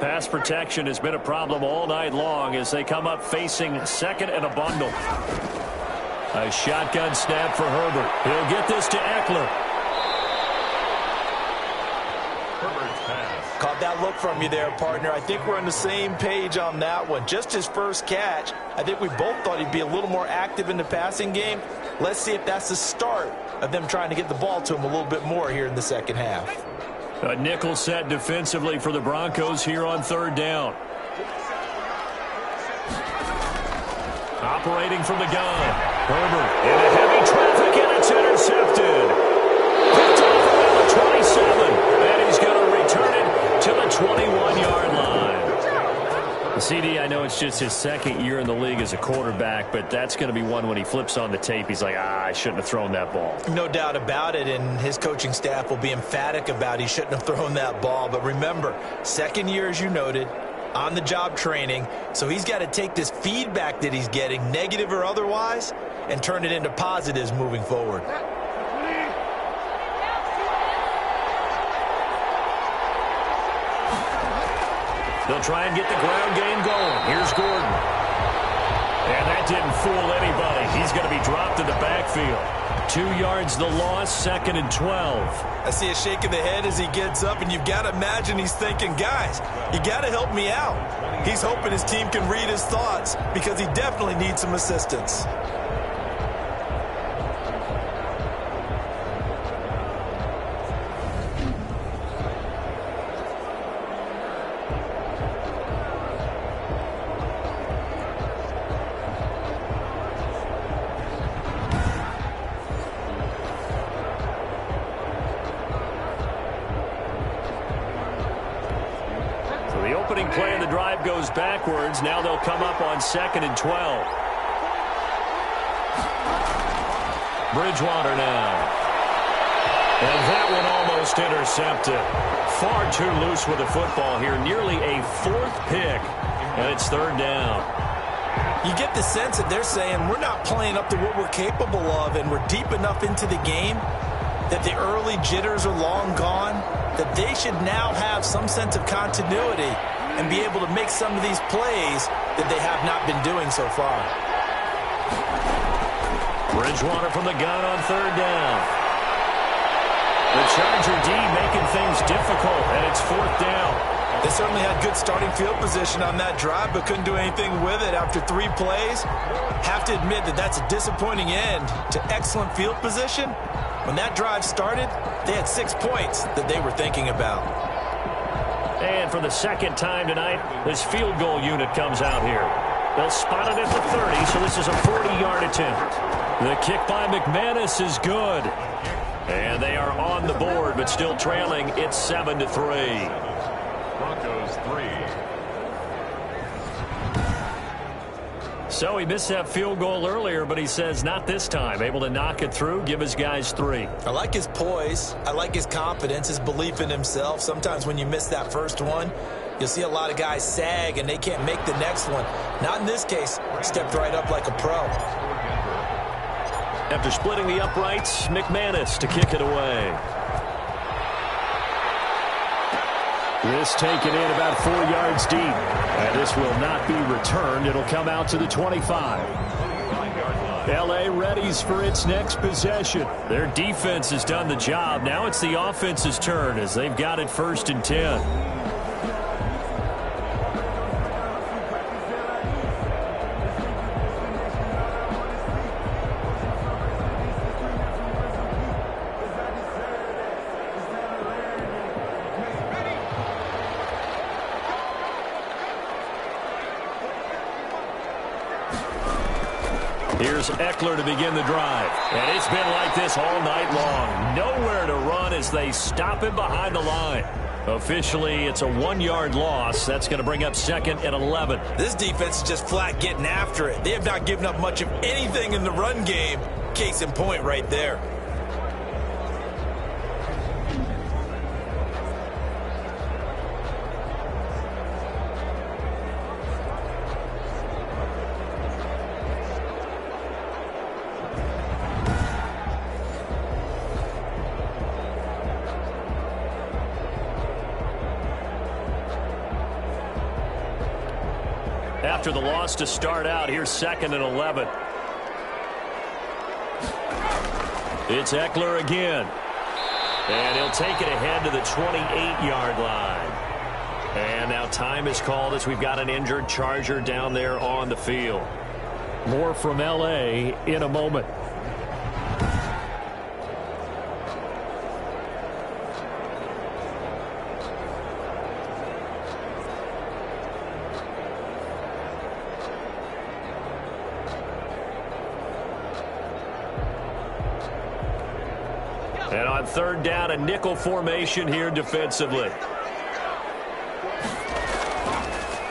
Pass protection has been a problem all night long as they come up facing second and a bundle. A shotgun snap for Herbert. He'll get this to Eckler. Caught that look from you there, partner. I think we're on the same page on that one. Just his first catch, I think we both thought he'd be a little more active in the passing game. Let's see if that's the start of them trying to get the ball to him a little bit more here in the second half. A nickel set defensively for the Broncos here on third down. Operating from the gun. Herbert into heavy traffic, and it's intercepted. Picked off around the 27. And he's going to return it to the 21-yard line. CD, I know it's just his second year in the league as a quarterback, but that's going to be one when he flips on the tape. He's like, I shouldn't have thrown that ball. No doubt about it, and his coaching staff will be emphatic about he shouldn't have thrown that ball. But remember, second year, as you noted, on-the-job training, so he's got to take this feedback that he's getting, negative or otherwise, and turn it into positives moving forward. They'll try and get the ground game going. Here's Gordon. And that didn't fool anybody. He's going to be dropped in the backfield. 2 yards the loss, 2nd and 12. I see a shake of the head as he gets up, and you've got to imagine he's thinking, guys, you got to help me out. He's hoping his team can read his thoughts because he definitely needs some assistance. Play of the drive goes backwards. Now they'll come up on 2nd and 12. Bridgewater now. And that one almost intercepted. Far too loose with the football here. Nearly a 4th pick. And it's 3rd down. You get the sense that they're saying we're not playing up to what we're capable of, and we're deep enough into the game that the early jitters are long gone, that they should now have some sense of continuity and be able to make some of these plays that they have not been doing so far. Bridgewater from the gun on 3rd down. The Charger D making things difficult, and it's 4th down. They certainly had good starting field position on that drive, but couldn't do anything with it after 3 plays. Have to admit that that's a disappointing end to excellent field position. When that drive started, they had 6 points that they were thinking about. And for the second time tonight, this field goal unit comes out here. They'll spot it at the 30, so this is a 40-yard attempt. The kick by McManus is good. And they are on the board, but still trailing. It's 7-3. Broncos 3. So he missed that field goal earlier, but he says not this time. Able to knock it through, give his guys 3. I like his poise. I like his confidence, his belief in himself. Sometimes when you miss that first one, you'll see a lot of guys sag and they can't make the next one. Not in this case. Stepped right up like a pro. After splitting the uprights, McManus to kick it away. This taken in about 4 yards deep. And this will not be returned. It'll come out to the 25. L.A. readies for its next possession. Their defense has done the job. Now it's the offense's turn as they've got it 1st and 10. Here's Eckler to begin the drive. And it's been like this all night long. Nowhere to run as they stop him behind the line. Officially, it's a 1-yard loss. That's going to bring up 2nd and 11. This defense is just flat getting after it. They have not given up much of anything in the run game. Case in point right there. After the loss to start out, here's 2nd and 11. It's Eckler again. And he'll take it ahead to the 28-yard line. And now time is called as we've got an injured Charger down there on the field. More from L.A. in a moment. And on third down, a nickel formation here defensively.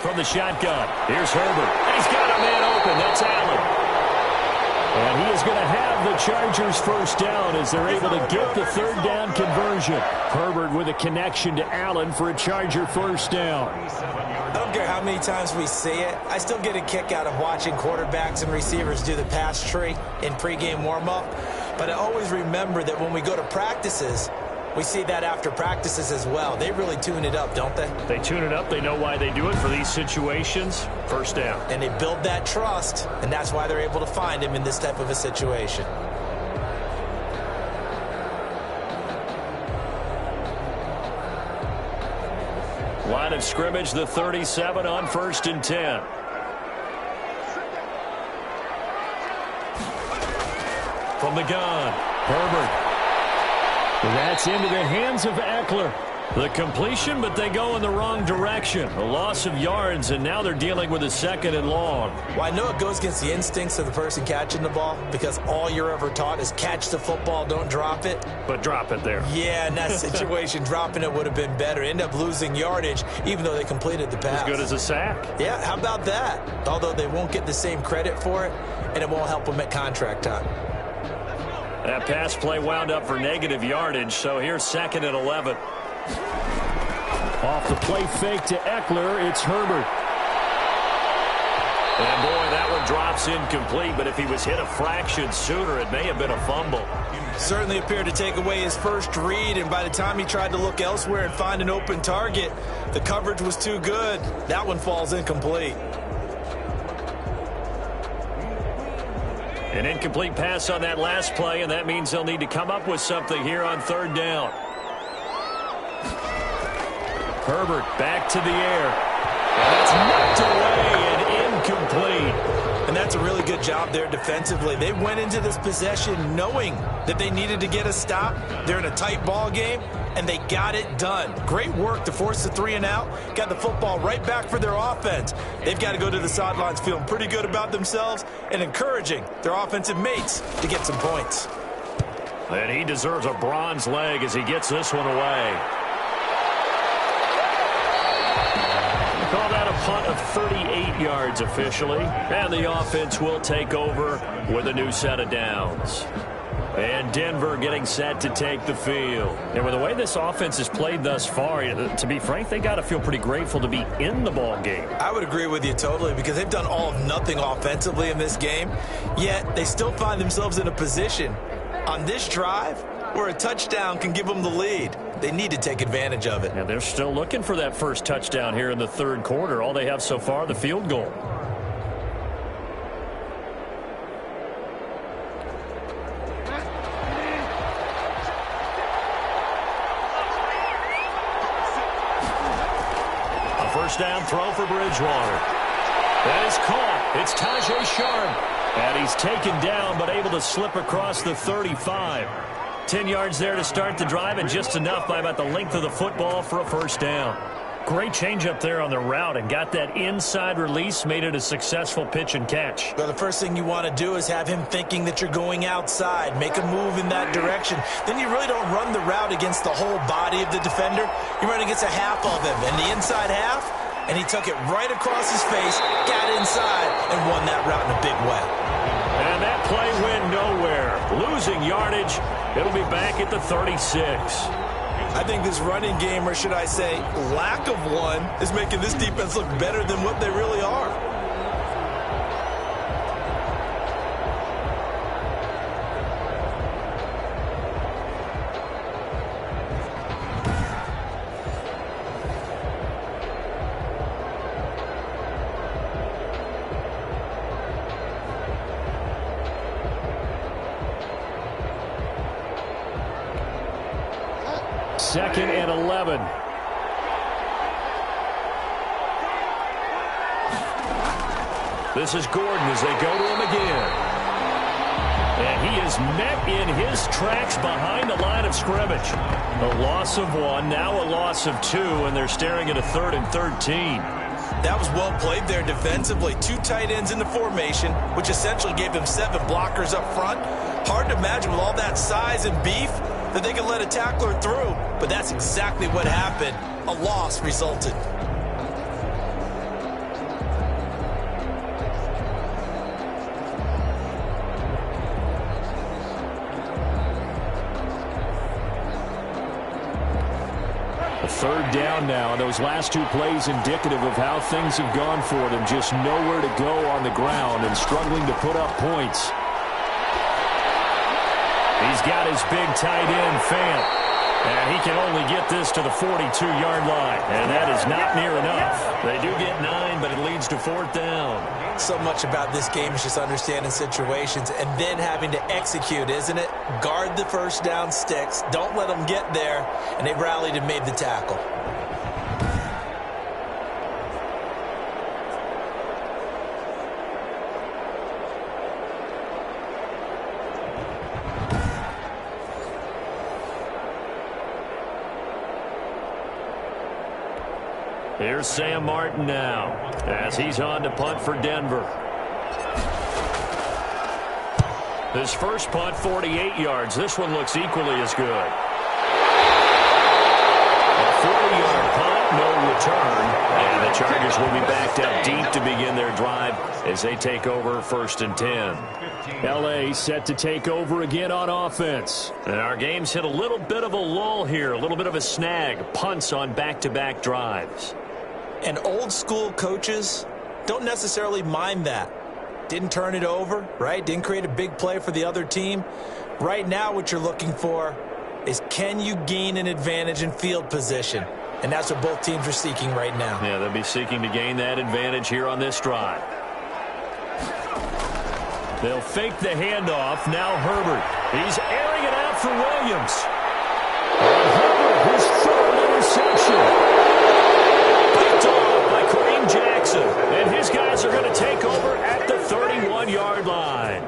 From the shotgun, here's Herbert. And he's got a man open. That's Allen. And he is going to have the Chargers first down as they're able to get the third down conversion. Herbert with a connection to Allen for a Charger first down. I don't care how many times we see it. I still get a kick out of watching quarterbacks and receivers do the pass tree in pregame warm-up. But I always remember that when we go to practices, we see that after practices as well. They really tune it up, don't they? They tune it up. They know why they do it for these situations. First down. And they build that trust, and that's why they're able to find him in this type of a situation. Line of scrimmage, the 37 on 1st and 10. From the gun, Herbert. That's into the hands of Eckler. The completion, but they go in the wrong direction. A loss of yards, and now they're dealing with a 2nd and long. Well, I know it goes against the instincts of the person catching the ball because all you're ever taught is catch the football, don't drop it. But drop it there. Yeah, in that situation, dropping it would have been better. End up losing yardage, even though they completed the pass. As good as a sack. Yeah, how about that? Although they won't get the same credit for it, and it won't help them at contract time. That pass play wound up for negative yardage, so here's 2nd and 11. Off the play fake to Eckler, it's Herbert. And boy, that one drops incomplete, but if he was hit a fraction sooner, it may have been a fumble. Certainly appeared to take away his first read, and by the time he tried to look elsewhere and find an open target, the coverage was too good. That one falls incomplete. An incomplete pass on that last play, and that means they'll need to come up with something here on 3rd down. Herbert back to the air. And that's knocked away and incomplete. And that's a really good job there defensively. They went into this possession knowing that they needed to get a stop. They're in a tight ball game, and they got it done. Great work to force the 3 and out. Got the football right back for their offense. They've got to go to the sidelines feeling pretty good about themselves and encouraging their offensive mates to get some points. And he deserves a bronze leg as he gets this one away. Call that a punt of 38 yards officially. And the offense will take over with a new set of downs. And Denver getting set to take the field. And with the way this offense has played thus far, to be frank, they got to feel pretty grateful to be in the ball game. I would agree with you totally because they've done all of nothing offensively in this game, yet they still find themselves in a position on this drive where a touchdown can give them the lead. They need to take advantage of it. And they're still looking for that first touchdown here in the 3rd quarter. All they have so far, the field goal. First down throw for Bridgewater. That is caught. It's Tajay Sharp. And he's taken down but able to slip across the 35. 10 yards there to start the drive and just enough by about the length of the football for a first down. Great change up there on the route and got that inside release, made it a successful pitch and catch. Well, the first thing you want to do is have him thinking that you're going outside, make a move in that direction. Then you really don't run the route against the whole body of the defender. You run against a half of him, and the inside half, and he took it right across his face, got inside, and won that route in a big way. And that play went nowhere. Losing yardage. It'll be back at the 36. I think this running game, or should I say lack of one, is making this defense look better than what they really are. 2nd and 11. This is Gordon as they go to him again. And he is met in his tracks behind the line of scrimmage. A loss of 1, now a loss of 2, and they're staring at a 3rd and 13. That was well played there defensively. 2 tight ends in the formation, which essentially gave them 7 blockers up front. Hard to imagine with all that size and beef that they could let a tackler through, but that's exactly what happened. A loss resulted. A 3rd down now. Those last 2 plays indicative of how things have gone for them. Just nowhere to go on the ground and struggling to put up points. He's got his big tight end, Fant. And he can only get this to the 42-yard line. And that is not near enough. They do get 9, but it leads to 4th down. So much about this game is just understanding situations and then having to execute, isn't it? Guard the first down sticks. Don't let them get there. And they rallied and made the tackle. Here's Sam Martin now as he's on to punt for Denver. His first punt, 48 yards. This one looks equally as good. A 40-yard punt, no return. And the Chargers will be backed up deep to begin their drive as they take over 1st and 10. L.A. set to take over again on offense. And our game's hit a little bit of a lull here, a little bit of a snag. Punts on back-to-back drives. And old school coaches don't necessarily mind that. Didn't turn it over, right? Didn't create a big play for the other team. Right now what you're looking for is, can you gain an advantage in field position? And that's what both teams are seeking right now. Yeah, they'll be seeking to gain that advantage here on this drive. They'll fake the handoff. Now Herbert. He's airing it out for Williams. And Herbert, his 3rd interception. By Kareem Jackson. And his guys are going to take over at the 31-yard line.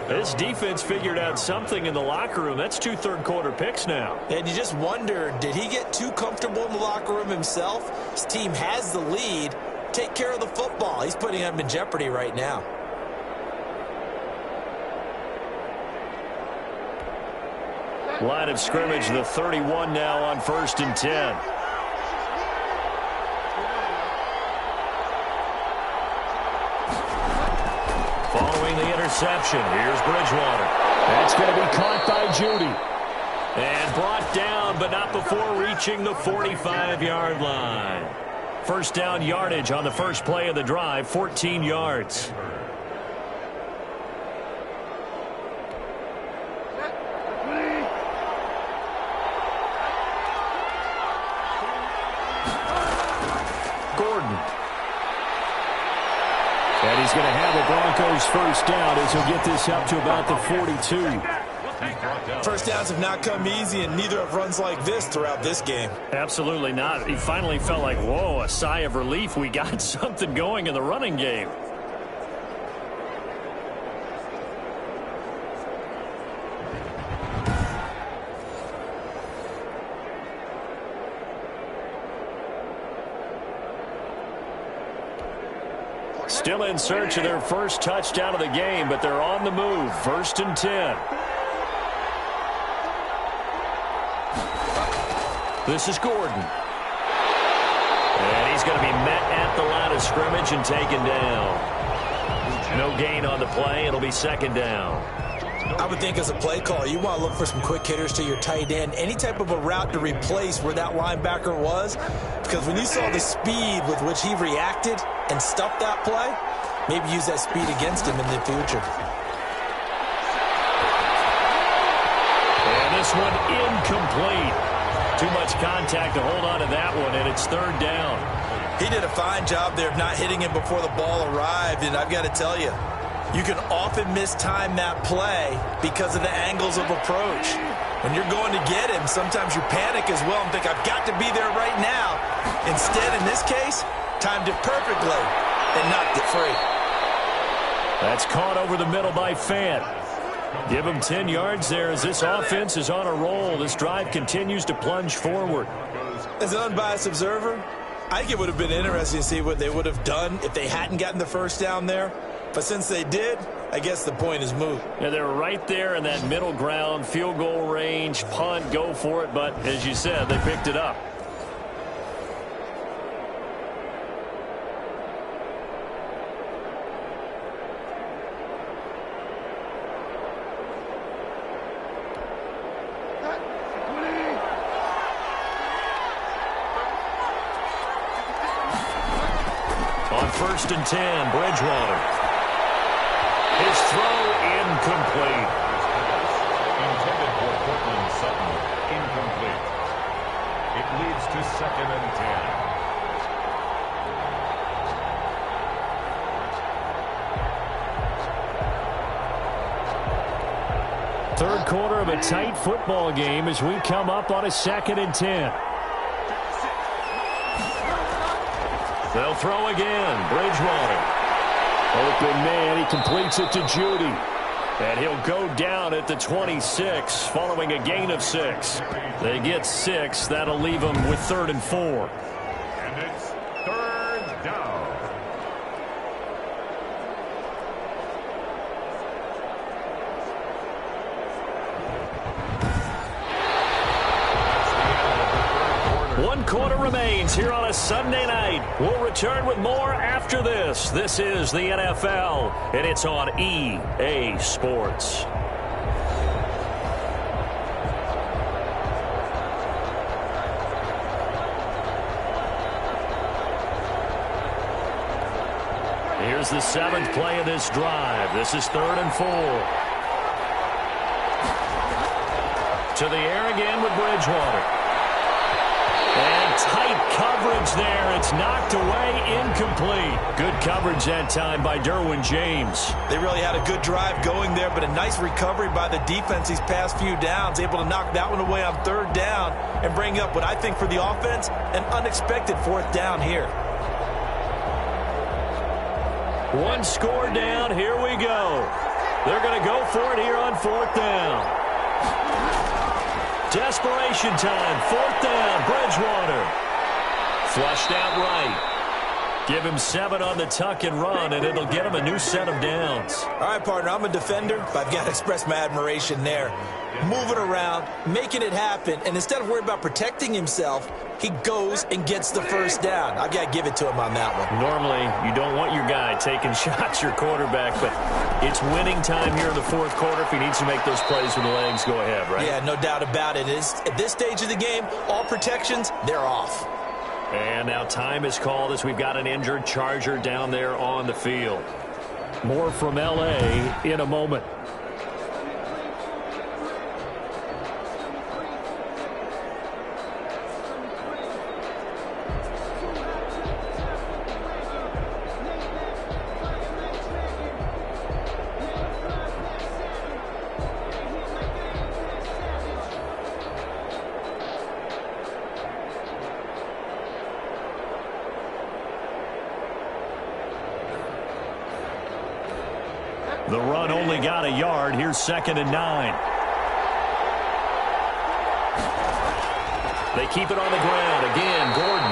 This defense figured out something in the locker room. That's 2 third-quarter picks now. And you just wonder, did he get too comfortable in the locker room himself? His team has the lead. Take care of the football. He's putting them in jeopardy right now. Line of scrimmage, the 31 now on 1st and 10. Following the interception, here's Bridgewater. That's going to be caught by Judy. And brought down, but not before reaching the 45-yard line. First down yardage on the first play of the drive, 14 yards. Gordon. And he's going to have the Broncos first down as he'll get this up to about the 42. First downs have not come easy, and neither have runs like this throughout this game. Absolutely not. He finally felt like, whoa, a sigh of relief. We got something going in the running game. Still in search of their first touchdown of the game, but they're on the move. 1st and 10. This is Gordon. And he's going to be met at the line of scrimmage and taken down. No gain on the play. It'll be 2nd down. I would think as a play caller, you want to look for some quick hitters to your tight end. Any type of a route to replace where that linebacker was. Because when you saw the speed with which he reacted and stuffed that play, maybe use that speed against him in the future. And this one incomplete. Too much contact to hold on to that one, and it's 3rd down. He did a fine job there of not hitting him before the ball arrived, and I've got to tell you, you can often mistime that play because of the angles of approach. When you're going to get him, sometimes you panic as well and think, I've got to be there right now. Instead, in this case, timed it perfectly and knocked it free. That's caught over the middle by Fant. Give him 10 yards there as this offense is on a roll. This drive continues to plunge forward. As an unbiased observer, I think it would have been interesting to see what they would have done if they hadn't gotten the first down there. But since they did, I guess the point is moot. Yeah, they're right there in that middle ground, field goal range, punt, go for it. But as you said, they picked it up. On 1st and 10, Bridgewater. His throw incomplete. Intended for Cortland Sutton. Incomplete. It leads to 2nd and 10. Third quarter of a tight football game as we come up on a 2nd and 10. They'll throw again. Bridgewater. Open man. He completes it to Judy. And he'll go down at the 26 following a gain of 6. They get 6. That'll leave them with 3rd and 4. And it's 3rd down. One quarter remains here on a Sunday night. We'll return with more after this. This is the NFL, and it's on EA Sports. Here's the 7th play of this drive. This is 3rd and 4. To the air again with Bridgewater. And tight coverage there. It's knocked away, incomplete. Good coverage that time by Derwin James. They really had a good drive going there, but a nice recovery by the defense these past few downs, able to knock that one away on 3rd down and bring up what I think for the offense, an unexpected 4th down here. One score down. Here we go. They're going to go for it here on 4th down. Desperation time. 4th down. Bridgewater. Flushed out right. Give him 7 on the tuck and run, and it'll get him a new set of downs. All right, partner, I'm a defender, but I've got to express my admiration there. Moving around, making it happen, and instead of worrying about protecting himself, he goes and gets the 1st down. I've got to give it to him on that one. Normally, you don't want your guy taking shots, your quarterback, but it's winning time here in the 4th quarter. If he needs to make those plays with the legs, go ahead, right? Yeah, no doubt about it. At this stage of the game, all protections, they're off. And now time is called as we've got an injured Charger down there on the field. More from L.A. in a moment. The run only got a yard. Here's 2nd and 9. They keep it on the ground. Again, Gordon.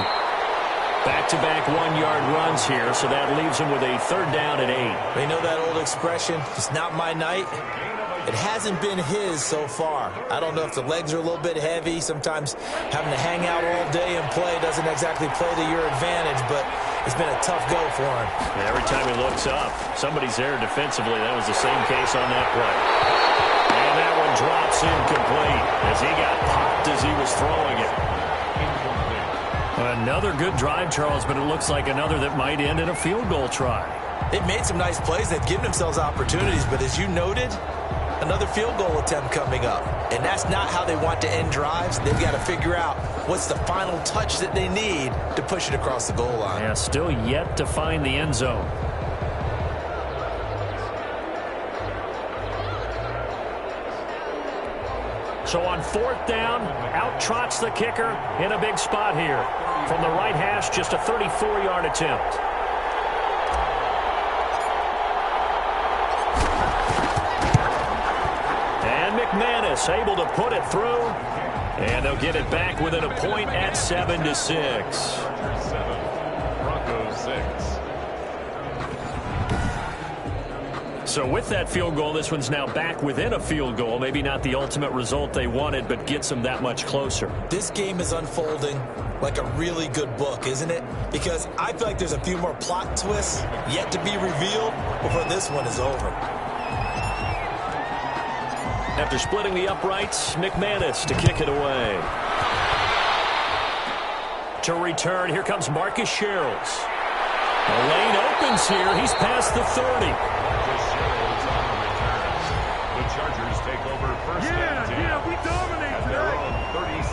Back-to-back 1-yard runs here, so that leaves him with a 3rd down and 8. You know that old expression, it's not my night? It hasn't been his so far. I don't know if the legs are a little bit heavy. Sometimes having to hang out all day and play doesn't exactly play to your advantage, but it's been a tough go for him. And every time he looks up, somebody's there defensively. That was the same case on that play. And that one drops incomplete as he got popped as he was throwing it. Another good drive, Charles, but it looks like another that might end in a field goal try. They've made some nice plays. They've given themselves opportunities, but as you noted, another field goal attempt coming up. And that's not how they want to end drives. They've got to figure out what's the final touch that they need to push it across the goal line. Yeah, still yet to find the end zone. So on 4th down, out trots the kicker in a big spot here. From the right hash, just a 34-yard attempt. And McManus able to put it through. And they'll get it back within a point at 7-6. 7, Broncos 6. So with that field goal, this one's now back within a field goal. Maybe not the ultimate result they wanted, but gets them that much closer. This game is unfolding like a really good book, isn't it? Because I feel like there's a few more plot twists yet to be revealed before this one is over. After splitting the uprights, McManus to kick it away. To return, here comes Marcus Sherrills. The lane opens here. He's past the 30.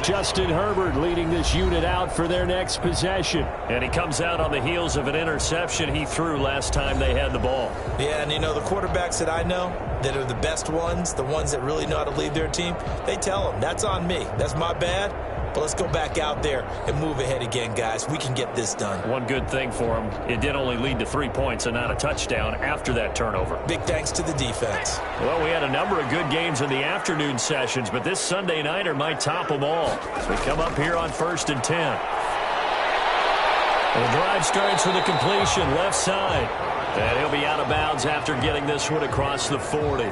Justin Herbert leading this unit out for their next possession. And he comes out on the heels of an interception he threw last time they had the ball. Yeah, and you know, the quarterbacks that I know that are the best ones, the ones that really know how to lead their team, they tell them, that's on me. That's my bad. But let's go back out there and move ahead again, guys. We can get this done. One good thing for him, it did only lead to 3 points and not a touchdown after that turnover. Big thanks to the defense. Well, we had a number of good games in the afternoon sessions, but this Sunday nighter might top them all. So we come up here on 1st and 10. The drive starts with a completion left side. And he'll be out of bounds after getting this one across the 40.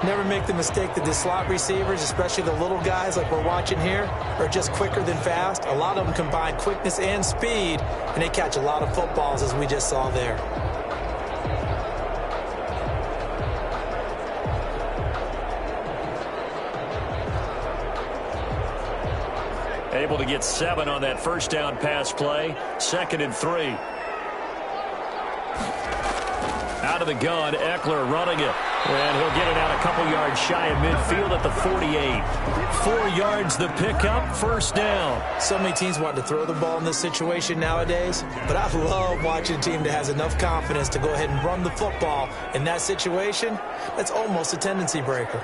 Never make the mistake that the slot receivers, especially the little guys like we're watching here, are just quicker than fast. A lot of them combine quickness and speed, and they catch a lot of footballs, as we just saw there. Able to get 7 on that first down pass play. 2nd and 3. Out of the gun, Eckler running it. And he'll get it out a couple yards shy of midfield at the 48. 4 yards the pickup, 1st down. So many teams want to throw the ball in this situation nowadays, but I love watching a team that has enough confidence to go ahead and run the football in that situation. That's almost a tendency breaker.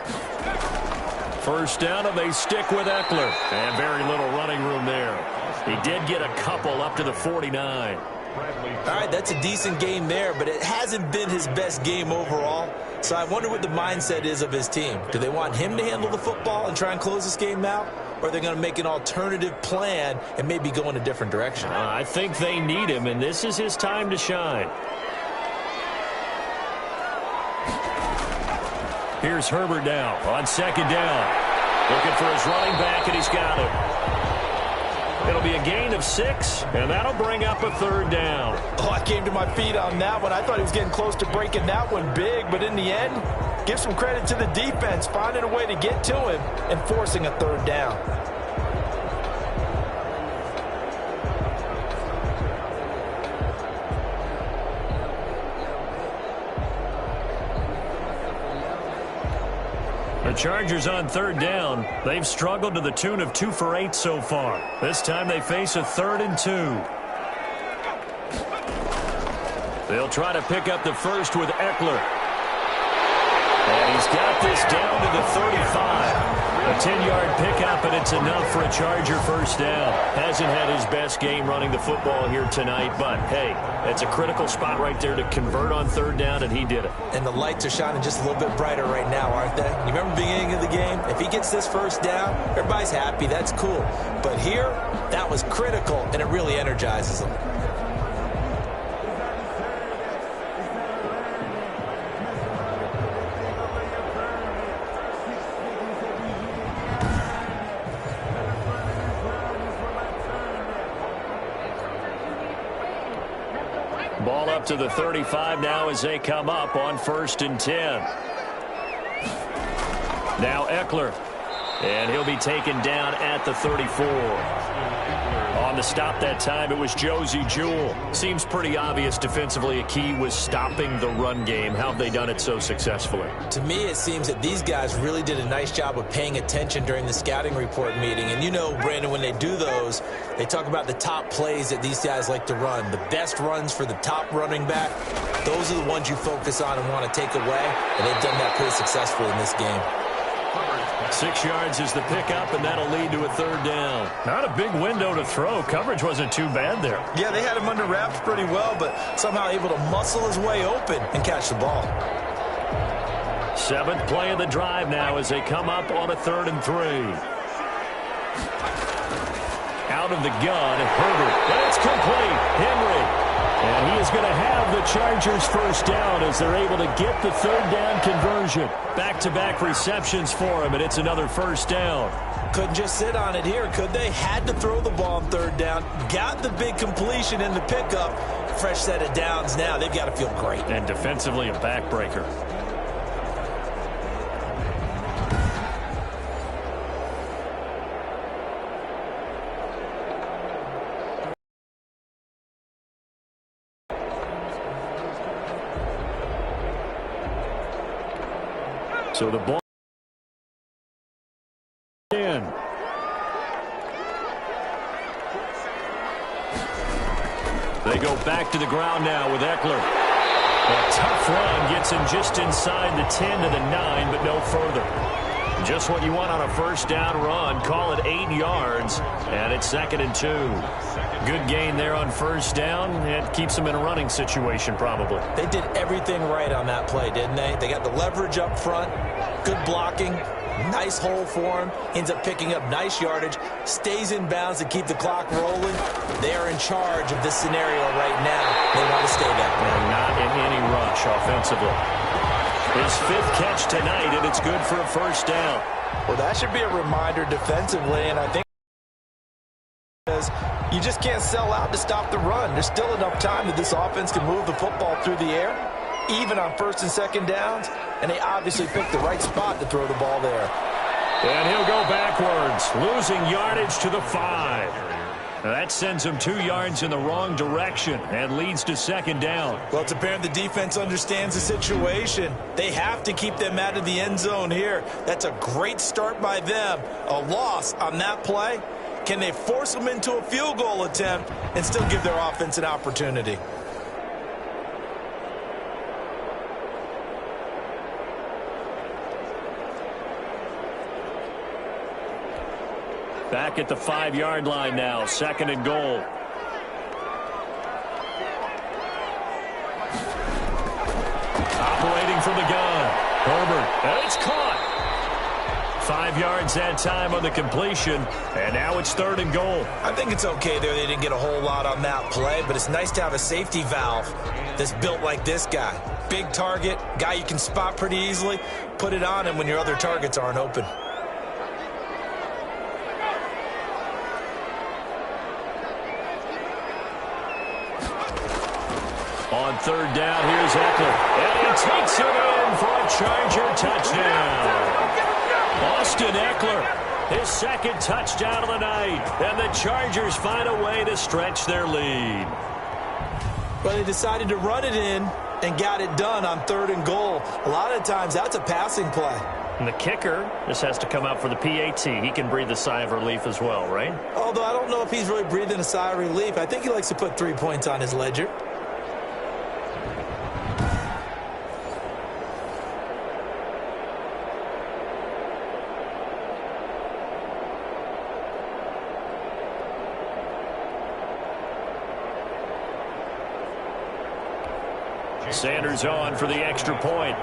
1st down, and they stick with Eckler. And very little running room there. He did get a couple up to the 49. All right, that's a decent game there, but it hasn't been his best game overall. So I wonder what the mindset is of his team. Do they want him to handle the football and try and close this game out? Or are they going to make an alternative plan and maybe go in a different direction? I think they need him, and this is his time to shine. Here's Herbert now on 2nd down. Looking for his running back, and he's got him. It'll be a gain of 6, and that'll bring up a 3rd down. Oh, I came to my feet on that one. I thought he was getting close to breaking that one big, but in the end, give some credit to the defense, finding a way to get to him and forcing a 3rd down. The Chargers on 3rd down. They've struggled to the tune of 2 for 8 so far. This time they face a 3rd and 2. They'll try to pick up the first with Eckler. And he's got this down to the 35. A 10-yard pickup, and it's enough for a Charger 1st down. Hasn't had his best game running the football here tonight, but, hey, it's a critical spot right there to convert on 3rd down, and he did it. And the lights are shining just a little bit brighter right now, aren't they? You remember the beginning of the game? If he gets this 1st down, everybody's happy. That's cool. But here, that was critical, and it really energizes him. Ball up to the 35 now as they come up on 1st and 10. Now Eckler. And he'll be taken down at the 34. On the stop that time, it was Josie Jewell. Seems pretty obvious defensively a key was stopping the run game. How have they done it so successfully? To me, it seems that these guys really did a nice job of paying attention during the scouting report meeting. And you know, Brandon, when they do those, they talk about the top plays that these guys like to run. The best runs for the top running back, those are the ones you focus on and want to take away. And they've done that pretty successfully in this game. 6 yards is the pickup, and that'll lead to a 3rd down. Not a big window to throw. Coverage wasn't too bad there. Yeah, they had him under wraps pretty well, but somehow able to muscle his way open and catch the ball. 7th play of the drive now as they come up on a 3rd and 3. Out of the gun, Herbert. That's complete. Henry. And he is going to have the Chargers first down as they're able to get the 3rd down conversion. Back-to-back receptions for him, and it's another first down. Couldn't just sit on it here, could they? Had to throw the ball on 3rd down. Got the big completion in the pickup. Fresh set of downs now. They've got to feel great. And defensively a backbreaker. So the ball in. They go back to the ground now with Eckler. A tough run gets him just inside the 10 to the 9, but no further. Just what you want on a first down run. Call it 8 yards, and it's 2nd and 2. Good gain there on first down. It keeps them in a running situation probably. They did everything right on that play, didn't they? They got the leverage up front, good blocking, nice hole for him. Ends up picking up nice yardage, stays in bounds to keep the clock rolling. They are in charge of this scenario right now. They want to stay that way. And not in any rush offensively. His 5th catch tonight, and it's good for a first down. Well, that should be a reminder defensively, and I think you just can't sell out to stop the run. There's still enough time that this offense can move the football through the air, even on 1st and 2nd downs, and they obviously picked the right spot to throw the ball there. And he'll go backwards, losing yardage to the 5. Now that sends him 2 yards in the wrong direction and leads to 2nd down. Well, it's apparent the defense understands the situation. They have to keep them out of the end zone here. That's a great start by them. A loss on that play. Can they force them into a field goal attempt and still give their offense an opportunity? Back at the 5-yard line now, 2nd and goal. Operating from the gun, Herbert, and it's caught. 5 yards that time on the completion, and now it's 3rd and goal. I think it's okay there. They didn't get a whole lot on that play, but it's nice to have a safety valve that's built like this guy. Big target, guy you can spot pretty easily. Put it on him when your other targets aren't open. On 3rd down, here's Eckler. And he takes it in for a Charger touchdown. Austin Eckler, his 2nd touchdown of the night. And the Chargers find a way to stretch their lead. Well, they decided to run it in and got it done on 3rd and goal. A lot of times, that's a passing play. And the kicker, this has to come out for the PAT. He can breathe a sigh of relief as well, right? Although I don't know if he's really breathing a sigh of relief. I think he likes to put 3 points on his ledger. Sanders on for the extra point.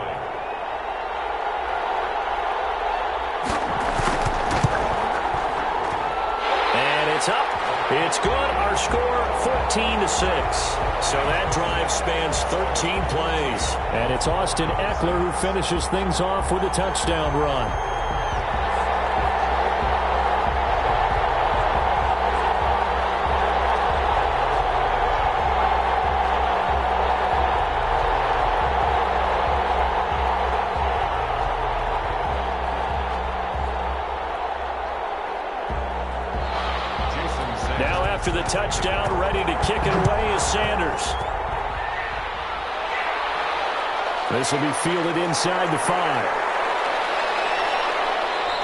And it's up. It's good. Our score 14-6. So that drive spans 13 plays. And it's Austin Eckler who finishes things off with a touchdown run. After the touchdown, ready to kick it away is Sanders. This will be fielded inside the 5.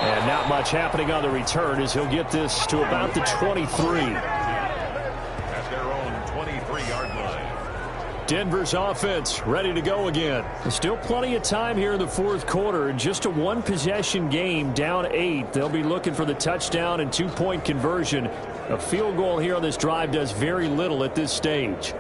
And not much happening on the return as he'll get this to about the 23. At their own 23-yard line. Denver's offense ready to go again. There's still plenty of time here in the fourth quarter. Just a one-possession game, down 8. They'll be looking for the touchdown and two-point conversion. A field goal here on this drive does very little at this stage.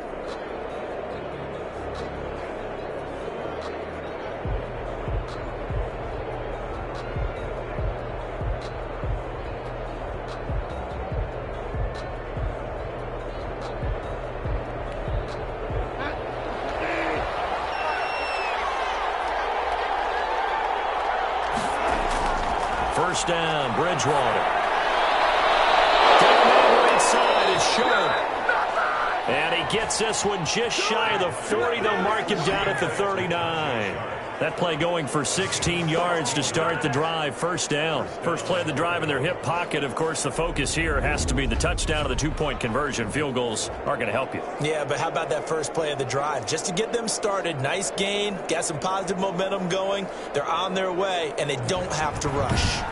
First down, Bridgewater. Down the right side is Show. And he gets this one just shy of the 40. They'll mark him down at the 39. That play going for 16 yards to start the drive. First down. First play of the drive in their hip pocket. Of course, the focus here has to be the touchdown of the two-point conversion. Field goals are going to help you. Yeah, but how about that first play of the drive? Just to get them started, nice gain, got some positive momentum going. They're on their way, and they don't have to rush.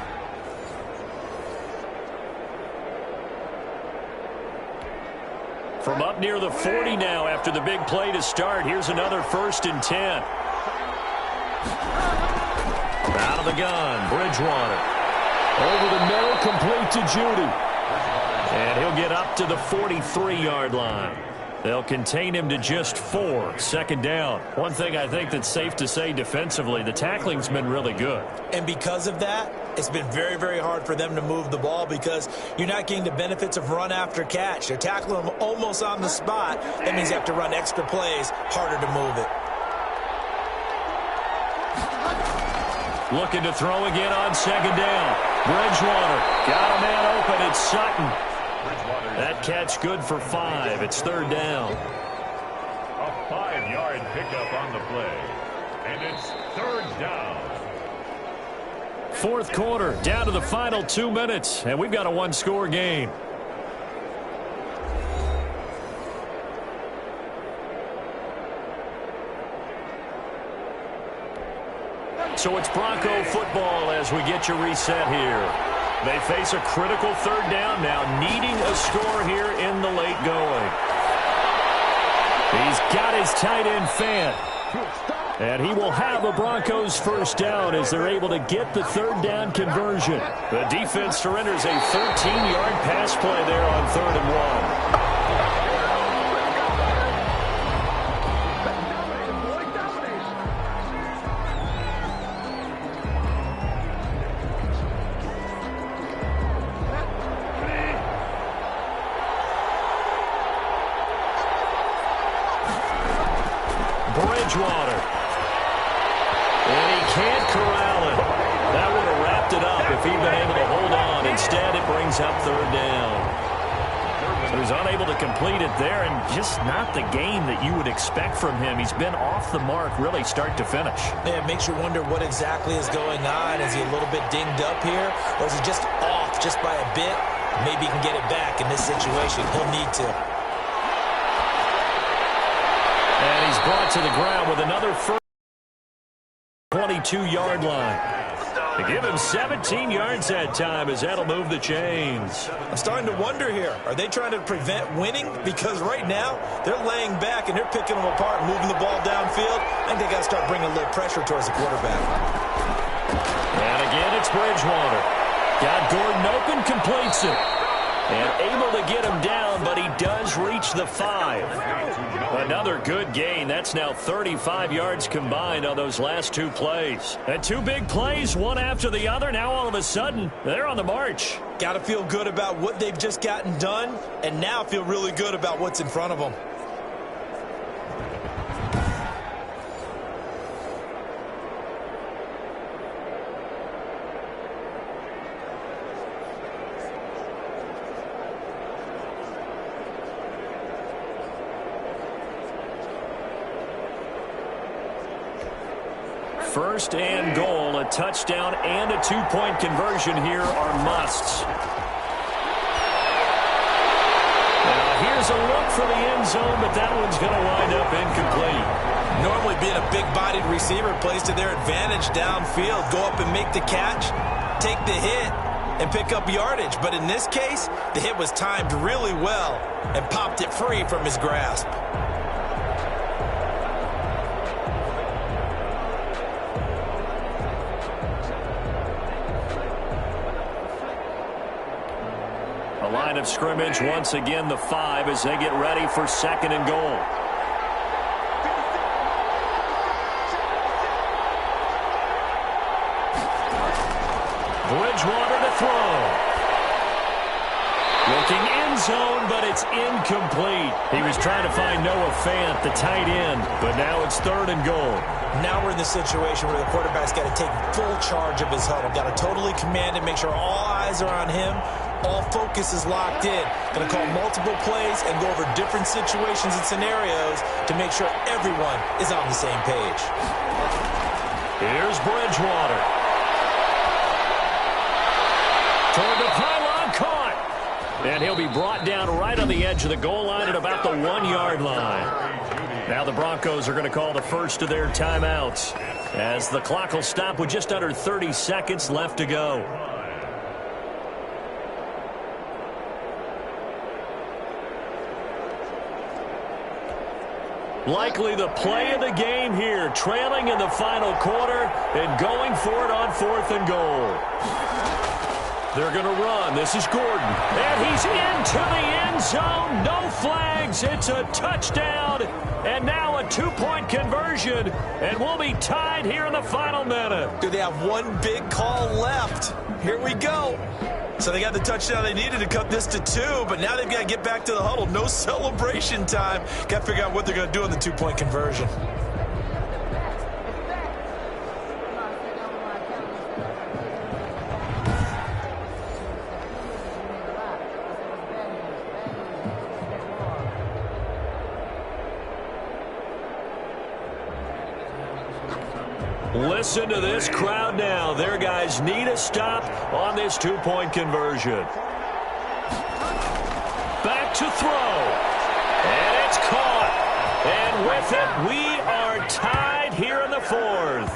From up near the 40 now after the big play to start. Here's another 1st and 10. Out of the gun, Bridgewater. Over the middle, complete to Judy. And he'll get up to the 43-yard line. They'll contain him to just 4. Second down. One thing I think that's safe to say defensively, the tackling's been really good. And because of that, it's been very, very hard for them to move the ball because you're not getting the benefits of run after catch. They're tackling them almost on the spot. That means you have to run extra plays, harder to move it. Looking to throw again on second down. Bridgewater got a man open. It's Sutton. That catch good for 5. It's third down. A 5-yard pickup on the play. And it's third down. Fourth quarter, down to the final 2 minutes, and we've got a one-score game. So it's Bronco football as we get you reset here. They face a critical third down now, needing a score here in the late going. He's got his tight end Fant. And he will have a Broncos first down as they're able to get the third down conversion. The defense surrenders a 13-yard pass play there on 3rd and 1. Bridgewater. And he can't corral it. That would have wrapped it up if he'd been able to hold on. Instead, it brings up third down. So he's unable to complete it there, and just not the game that you would expect from him. He's been off the mark really start to finish. Yeah, it makes you wonder what exactly is going on. Is he a little bit dinged up here, or is he just off just by a bit? Maybe he can get it back in this situation. He'll need to. And he's brought to the ground with another first 22-yard line. They give him 17 yards that time as that'll move the chains. I'm starting to wonder here. Are they trying to prevent winning? Because right now, they're laying back and they're picking them apart, moving the ball downfield. I think they got to start bringing a little pressure towards the quarterback. And again, it's Bridgewater. Got Gordon open, completes it. And able to get him down, but he does reach the 5. Another good gain. That's now 35 yards combined on those last 2 plays. And 2 big plays, one after the other. Now all of a sudden, they're on the march. Got to feel good about what they've just gotten done, and now feel really good about what's in front of them. First and goal, a touchdown and a 2-point conversion here are musts. Now here's a look for the end zone, but that one's going to wind up incomplete. Normally being a big-bodied receiver plays to their advantage downfield. Go up and make the catch, take the hit, and pick up yardage. But in this case, the hit was timed really well and popped it free from his grasp. line of scrimmage, once again, the 5 as they get ready for 2nd and goal. Bridgewater to throw. Looking end zone, but it's incomplete. He was trying to find Noah Fant, the tight end, but now it's 3rd and goal. Now we're in the situation where the quarterback's got to take full charge of his huddle. Got to totally command it, make sure all eyes are on him. All focus is locked in. Going to call multiple plays and go over different situations and scenarios to make sure everyone is on the same page. Here's Bridgewater. Toward the pylon, caught. And he'll be brought down right on the edge of the goal line at about the 1-yard line. Now the Broncos are going to call the first of their timeouts as the clock will stop with just under 30 seconds left to go. Likely the play of the game here, trailing in the final quarter and going for it on 4th and goal. They're going to run. This is Gordon. And he's into the end zone. No flags. It's a touchdown. And now a 2-point conversion. And we'll be tied here in the final minute. Do they have one big call left? Here we go. So they got the touchdown they needed to cut this to 2, but now they've got to get back to the huddle. No celebration time. Got to figure out what they're going to do on the 2-point conversion. Listen to this crowd now. Their guys need a stop on this 2-point conversion. Back to throw. And it's caught. And with it, we are tied here in the 4th.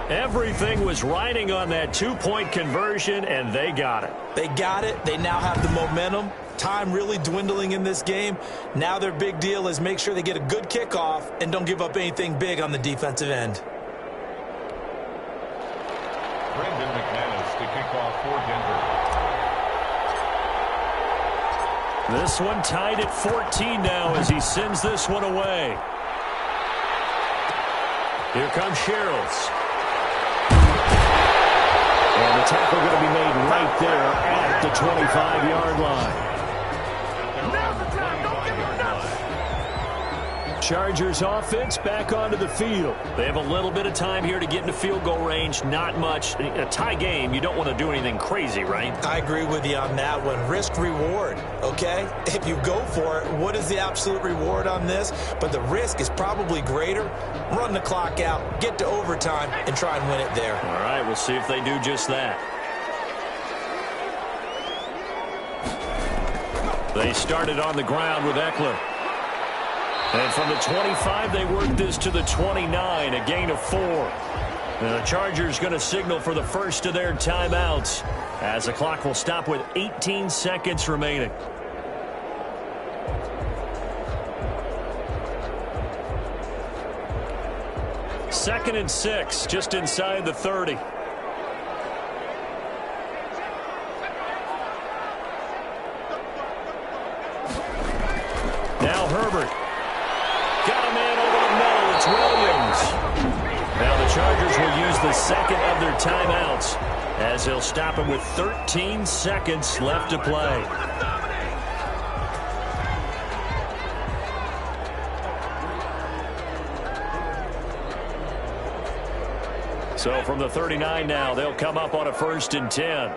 Everything was riding on that 2-point conversion, and they got it. They got it. They now have the momentum. Time really dwindling in this game. Now their big deal is make sure they get a good kickoff and don't give up anything big on the defensive end. To kick off for Denver. This one tied at 14 now as he sends this one away. Here comes Sherrills. And the tackle going to be made right there at the 25-yard line. Chargers offense back onto the field. They have a little bit of time here to get into field goal range. Not much. A tie game, you don't want to do anything crazy, right? I agree with you on that one. Risk reward, okay? If you go for it, what is the absolute reward on this? But the risk is probably greater. Run the clock out, get to overtime, and try and win it there. All right, we'll see if they do just that. They started on the ground with Eckler. And from the 25, they worked this to the 29, a gain of 4. And the Chargers going to signal for the first of their timeouts as the clock will stop with 18 seconds remaining. Second and 6, just inside the 30. Now Herbert. Got a man over the middle. It's Williams. Now the Chargers will use the second of their timeouts as they'll stop him with 13 seconds left to play. So from the 39 now, they'll come up on a 1st and 10.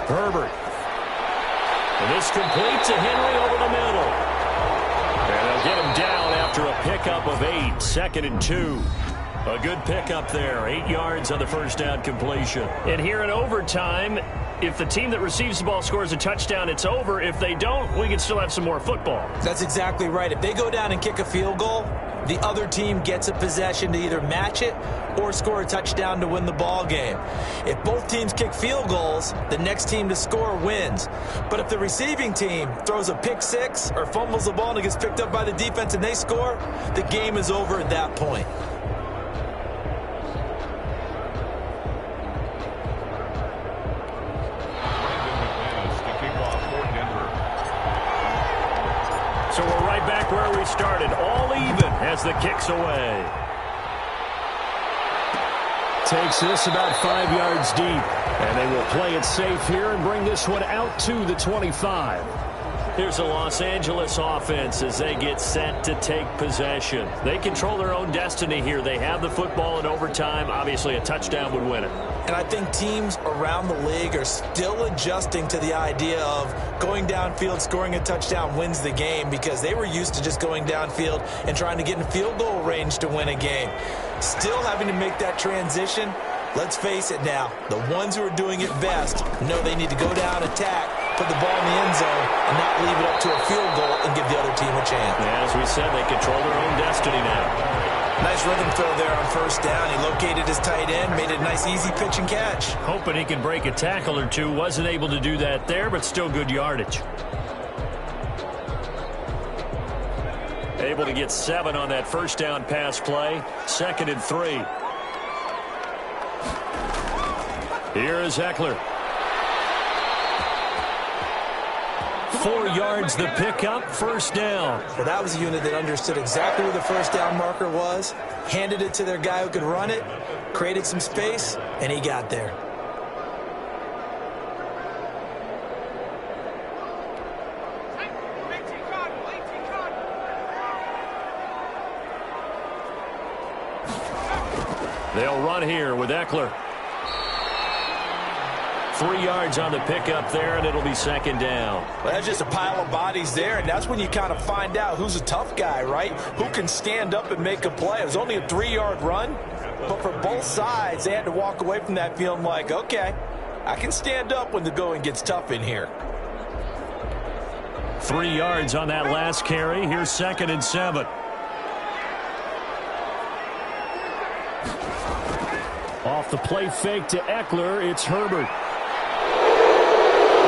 Herbert. And this completes to Henry over the middle. And they'll get him down after a pickup of 8. 2nd and 2. A good pickup there. 8 yards on the first down completion. And here in overtime, if the team that receives the ball scores a touchdown, it's over. If they don't, we can still have some more football. That's exactly right. If they go down and kick a field goal, the other team gets a possession to either match it or score a touchdown to win the ball game. If both teams kick field goals, the next team to score wins. But if the receiving team throws a pick 6 or fumbles the ball and it gets picked up by the defense and they score, the game is over at that point. back where we started, all even as the kick's away. Takes this about 5 yards deep, and they will play it safe here and bring this one out to the 25. Here's the Los Angeles offense as they get set to take possession. They control their own destiny here. They have the football in overtime. Obviously, a touchdown would win it. And I think teams around the league are still adjusting to the idea of going downfield, scoring a touchdown wins the game, because they were used to just going downfield and trying to get in field goal range to win a game. Still having to make that transition. Let's face it now, the ones who are doing it best know they need to go down, attack, put the ball in the end zone, and not leave it up to a field goal and give the other team a chance. Yeah, as we said, they control their own destiny now. Nice rhythm throw there on first down. He located his tight end, made it a nice easy pitch and catch. Hoping he can break a tackle or two. Wasn't able to do that there, but still good yardage. Able to get 7 on that first down pass play. 2nd and 3. Here is Eckler. 4 yards the pickup, first down. Well, that was a unit that understood exactly where the first down marker was, handed it to their guy who could run it, created some space, and he got there. They'll run here with Eckler. 3 yards on the pickup there, and it'll be 2nd down. Well, that's just a pile of bodies there, and that's when you kind of find out who's a tough guy, right? Who can stand up and make a play. It was only a 3-yard run, but for both sides, they had to walk away from that feeling like, okay, I can stand up when the going gets tough in here. 3 yards on that last carry. Here's 2nd and 7. Off the play fake to Eckler, it's Herbert.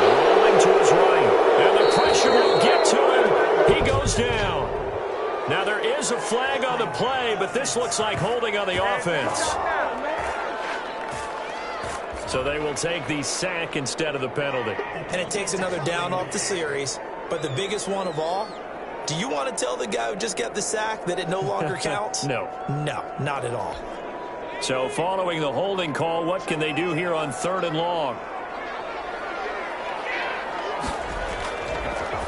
Rolling to his right, and the pressure will get to him. He goes down. Now there is a flag on the play, but this looks like holding on the offense. So they will take the sack instead of the penalty. And it takes another down off the series. But the biggest one of all, do you want to tell the guy who just got the sack that it no longer counts? No. No, not at all. So following the holding call, what can they do here on 3rd and long?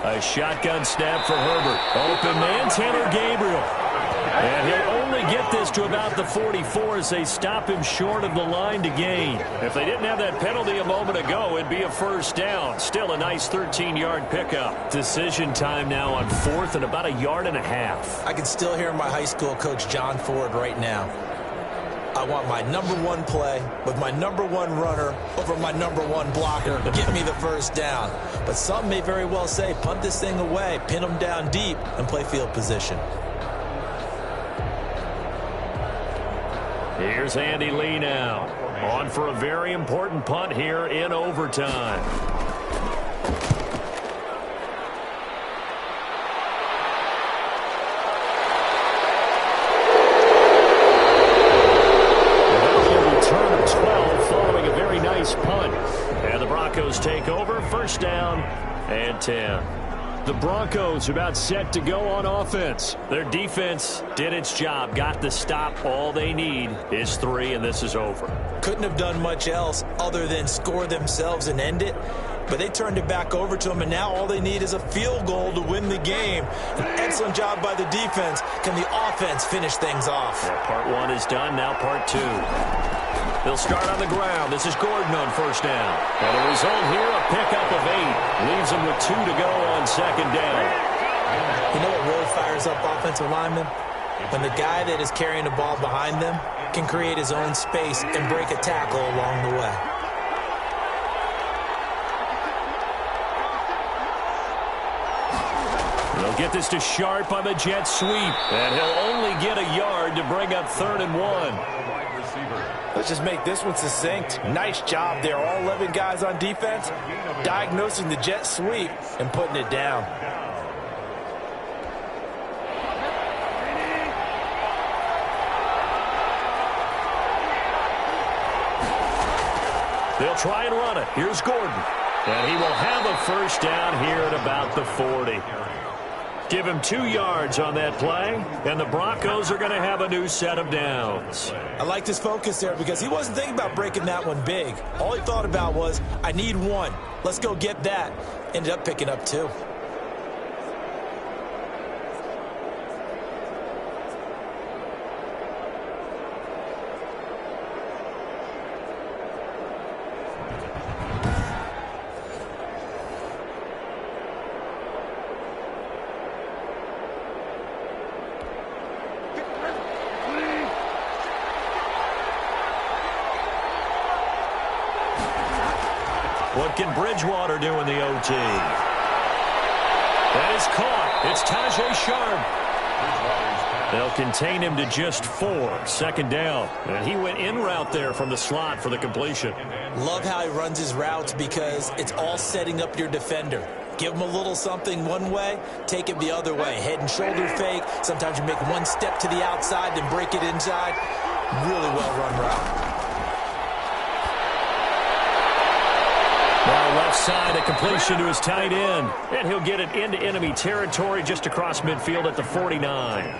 A shotgun snap for Herbert. Open man, Tanner Gabriel. And he'll only get this to about the 44 as they stop him short of the line to gain. If they didn't have that penalty a moment ago, it'd be a first down. Still a nice 13-yard pickup. Decision time now on 4th and about 1.5 yards. I can still hear my high school coach, John Ford, right now. I want my #1 play with my #1 runner over my #1 blocker. Give me the first down. But some may very well say, punt this thing away, pin them down deep, and play field position. Here's Andy Lee now. On for a very important punt here in overtime. Punt. And the Broncos take over. First down and 10. The Broncos about set to go on offense. Their defense did its job. Got the stop. All they need is 3, and this is over. Couldn't have done much else other than score themselves and end it. But they turned it back over to them, and now all they need is a field goal to win the game. An excellent job by the defense. Can the offense finish things off? Yeah, part 1 is done. Now part 2. They'll start on the ground. This is Gordon on first down. And the result here, a pickup of 8. Leaves them with 2 to go on 2nd down. You know what really fires up offensive linemen? When the guy that is carrying the ball behind them can create his own space and break a tackle along the way. They'll get this to Sharp on the jet sweep. And he'll only get 1 yard to bring up 3rd and 1. Let's just make this one succinct. Nice job there. All 11 guys on defense diagnosing the jet sweep and putting it down. They'll try and run it. Here's Gordon. And he will have a first down here at about the 40. Give him 2 yards on that play, and the Broncos are going to have a new set of downs. I like his focus there because he wasn't thinking about breaking that one big. All he thought about was, I need 1. Let's go get that. Ended up picking up 2. What can Bridgewater do in the OT? That is caught. It's Tajay Sharp. They'll contain him to just 4. 2nd down. And he went in route there from the slot for the completion. Love how he runs his routes because it's all setting up your defender. Give him a little something one way, take it the other way. Head and shoulder fake. Sometimes you make one step to the outside, then break it inside. Really well-run route. Now left side, a completion to his tight end. And he'll get it into enemy territory just across midfield at the 49.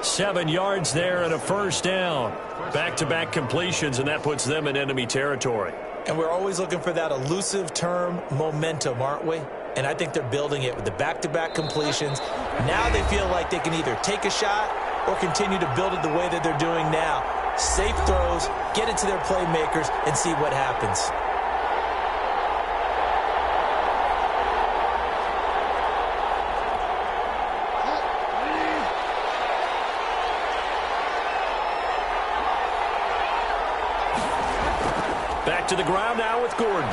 7 yards there and a 1st down. Back-to-back completions, and that puts them in enemy territory. And we're always looking for that elusive term, momentum, aren't we? And I think they're building it with the back-to-back completions. Now they feel like they can either take a shot or continue to build it the way that they're doing now. Safe throws, get it to their playmakers, and see what happens. Back to the ground now with Gordon.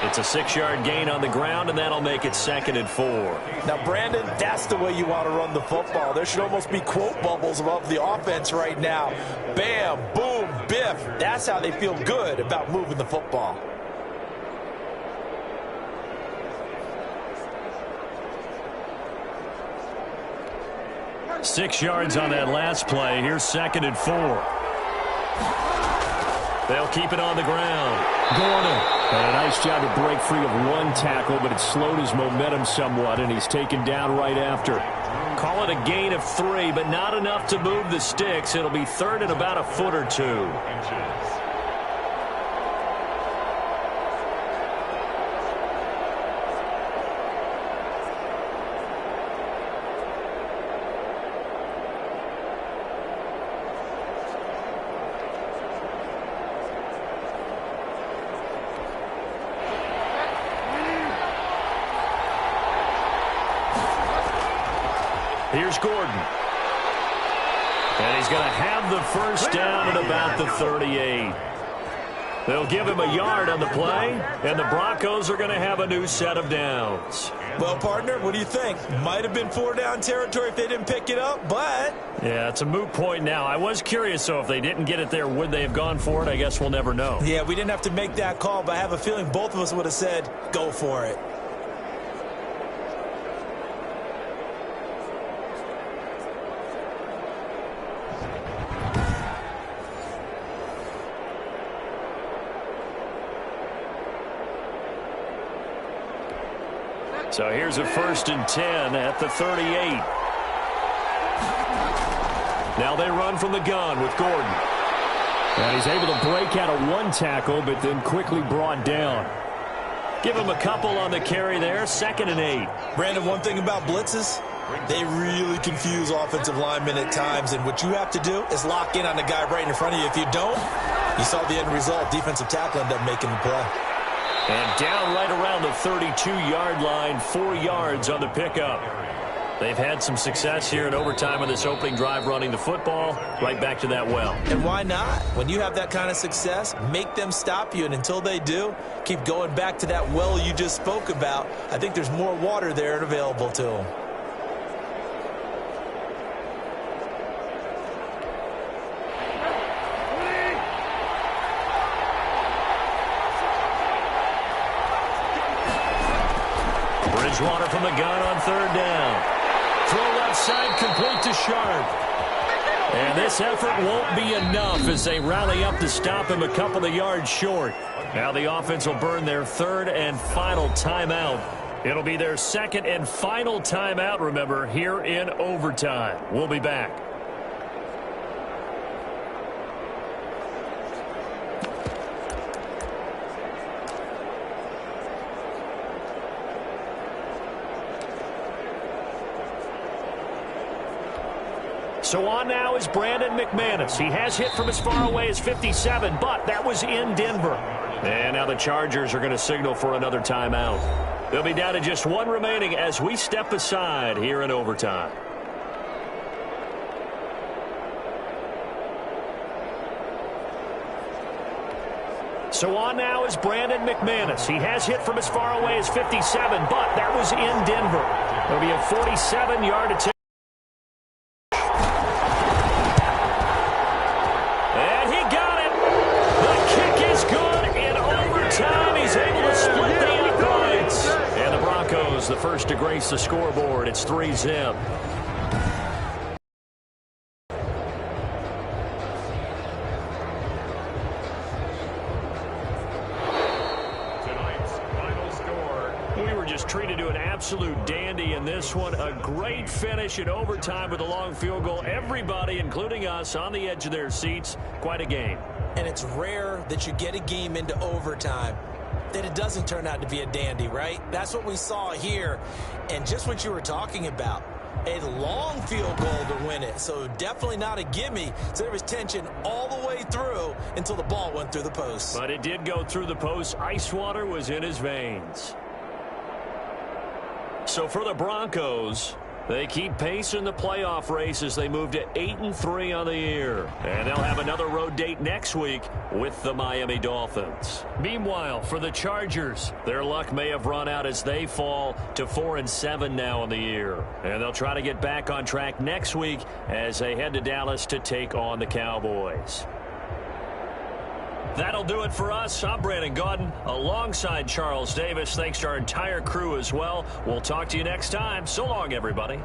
It's a 6-yard gain on the ground, and that'll make it 2nd and 4. Now, Brandon, that's the way you want to run the football. There should almost be quote bubbles above the offense right now. Bam, boom, biff. That's how they feel good about moving the football. Six yards on that last play. Here's 2nd and 4. They'll keep it on the ground. Gordon. And a nice job to break free of 1 tackle, but it slowed his momentum somewhat, and he's taken down right after. Call it a gain of 3, but not enough to move the sticks. It'll be 3rd and about a foot or 2. Here's Gordon. And he's going to have the 1st down at about the 38. They'll give him a yard on the play, and the Broncos are going to have a new set of downs. Well, partner, what do you think? Might have been 4-down territory if they didn't pick it up, but... Yeah, it's a moot point now. I was curious, so if they didn't get it there, would they have gone for it? I guess we'll never know. Yeah, we didn't have to make that call, but I have a feeling both of us would have said, go for it. So here's a 1st and 10 at the 38. Now they run from the gun with Gordon. And he's able to break out of 1 tackle, but then quickly brought down. Give him a couple on the carry there. 2nd and 8. Brandon, one thing about blitzes, they really confuse offensive linemen at times, and what you have to do is lock in on the guy right in front of you. If you don't, you saw the end result. Defensive tackle ended up making the play. And down right around the 32-yard line, 4 yards on the pickup. They've had some success here in overtime on this opening drive running the football. Right back to that well. And why not? When you have that kind of success, make them stop you. And until they do, keep going back to that well you just spoke about. I think there's more water there and available to them. Bridgewater from the gun on 3rd down. Throw left side, complete to Sharp. And this effort won't be enough as they rally up to stop him a couple of yards short. Now the offense will burn their 3rd and final timeout It'll be their second and final timeout, remember, here in overtime. We'll be back. So on now is Brandon McManus. He has hit from as far away as 57, but that was in Denver. And now the Chargers are going to signal for another timeout. They'll be down to just one remaining as we step aside here in overtime. So on now is Brandon McManus. He has hit from as far away as 57, but that was in Denver. It'll be a 47-yard attempt. And he got it. The kick is good in overtime. He's able to split the uprights. And the Broncos, the first to grace the scoreboard. It's 3-0. Treated to an absolute dandy in this one. A great finish in overtime with a long field goal. Everybody, including us, on the edge of their seats. Quite a game. And it's rare that you get a game into overtime that it doesn't turn out to be a dandy, right? That's what we saw here. And just what you were talking about, a long field goal to win it. So definitely not a gimme. So there was tension all the way through until the ball went through the post. But it did go through the post. Ice water was in his veins. So for the Broncos, they keep pace in the playoff race as they move to 8-3 on the year. And they'll have another road date next week with the Miami Dolphins. Meanwhile, for the Chargers, their luck may have run out as they fall to 4-7 now in the year. And they'll try to get back on track next week as they head to Dallas to take on the Cowboys. That'll do it for us. I'm Brandon Gaudin alongside Charles Davis. Thanks to our entire crew as well. We'll talk to you next time. So long, everybody.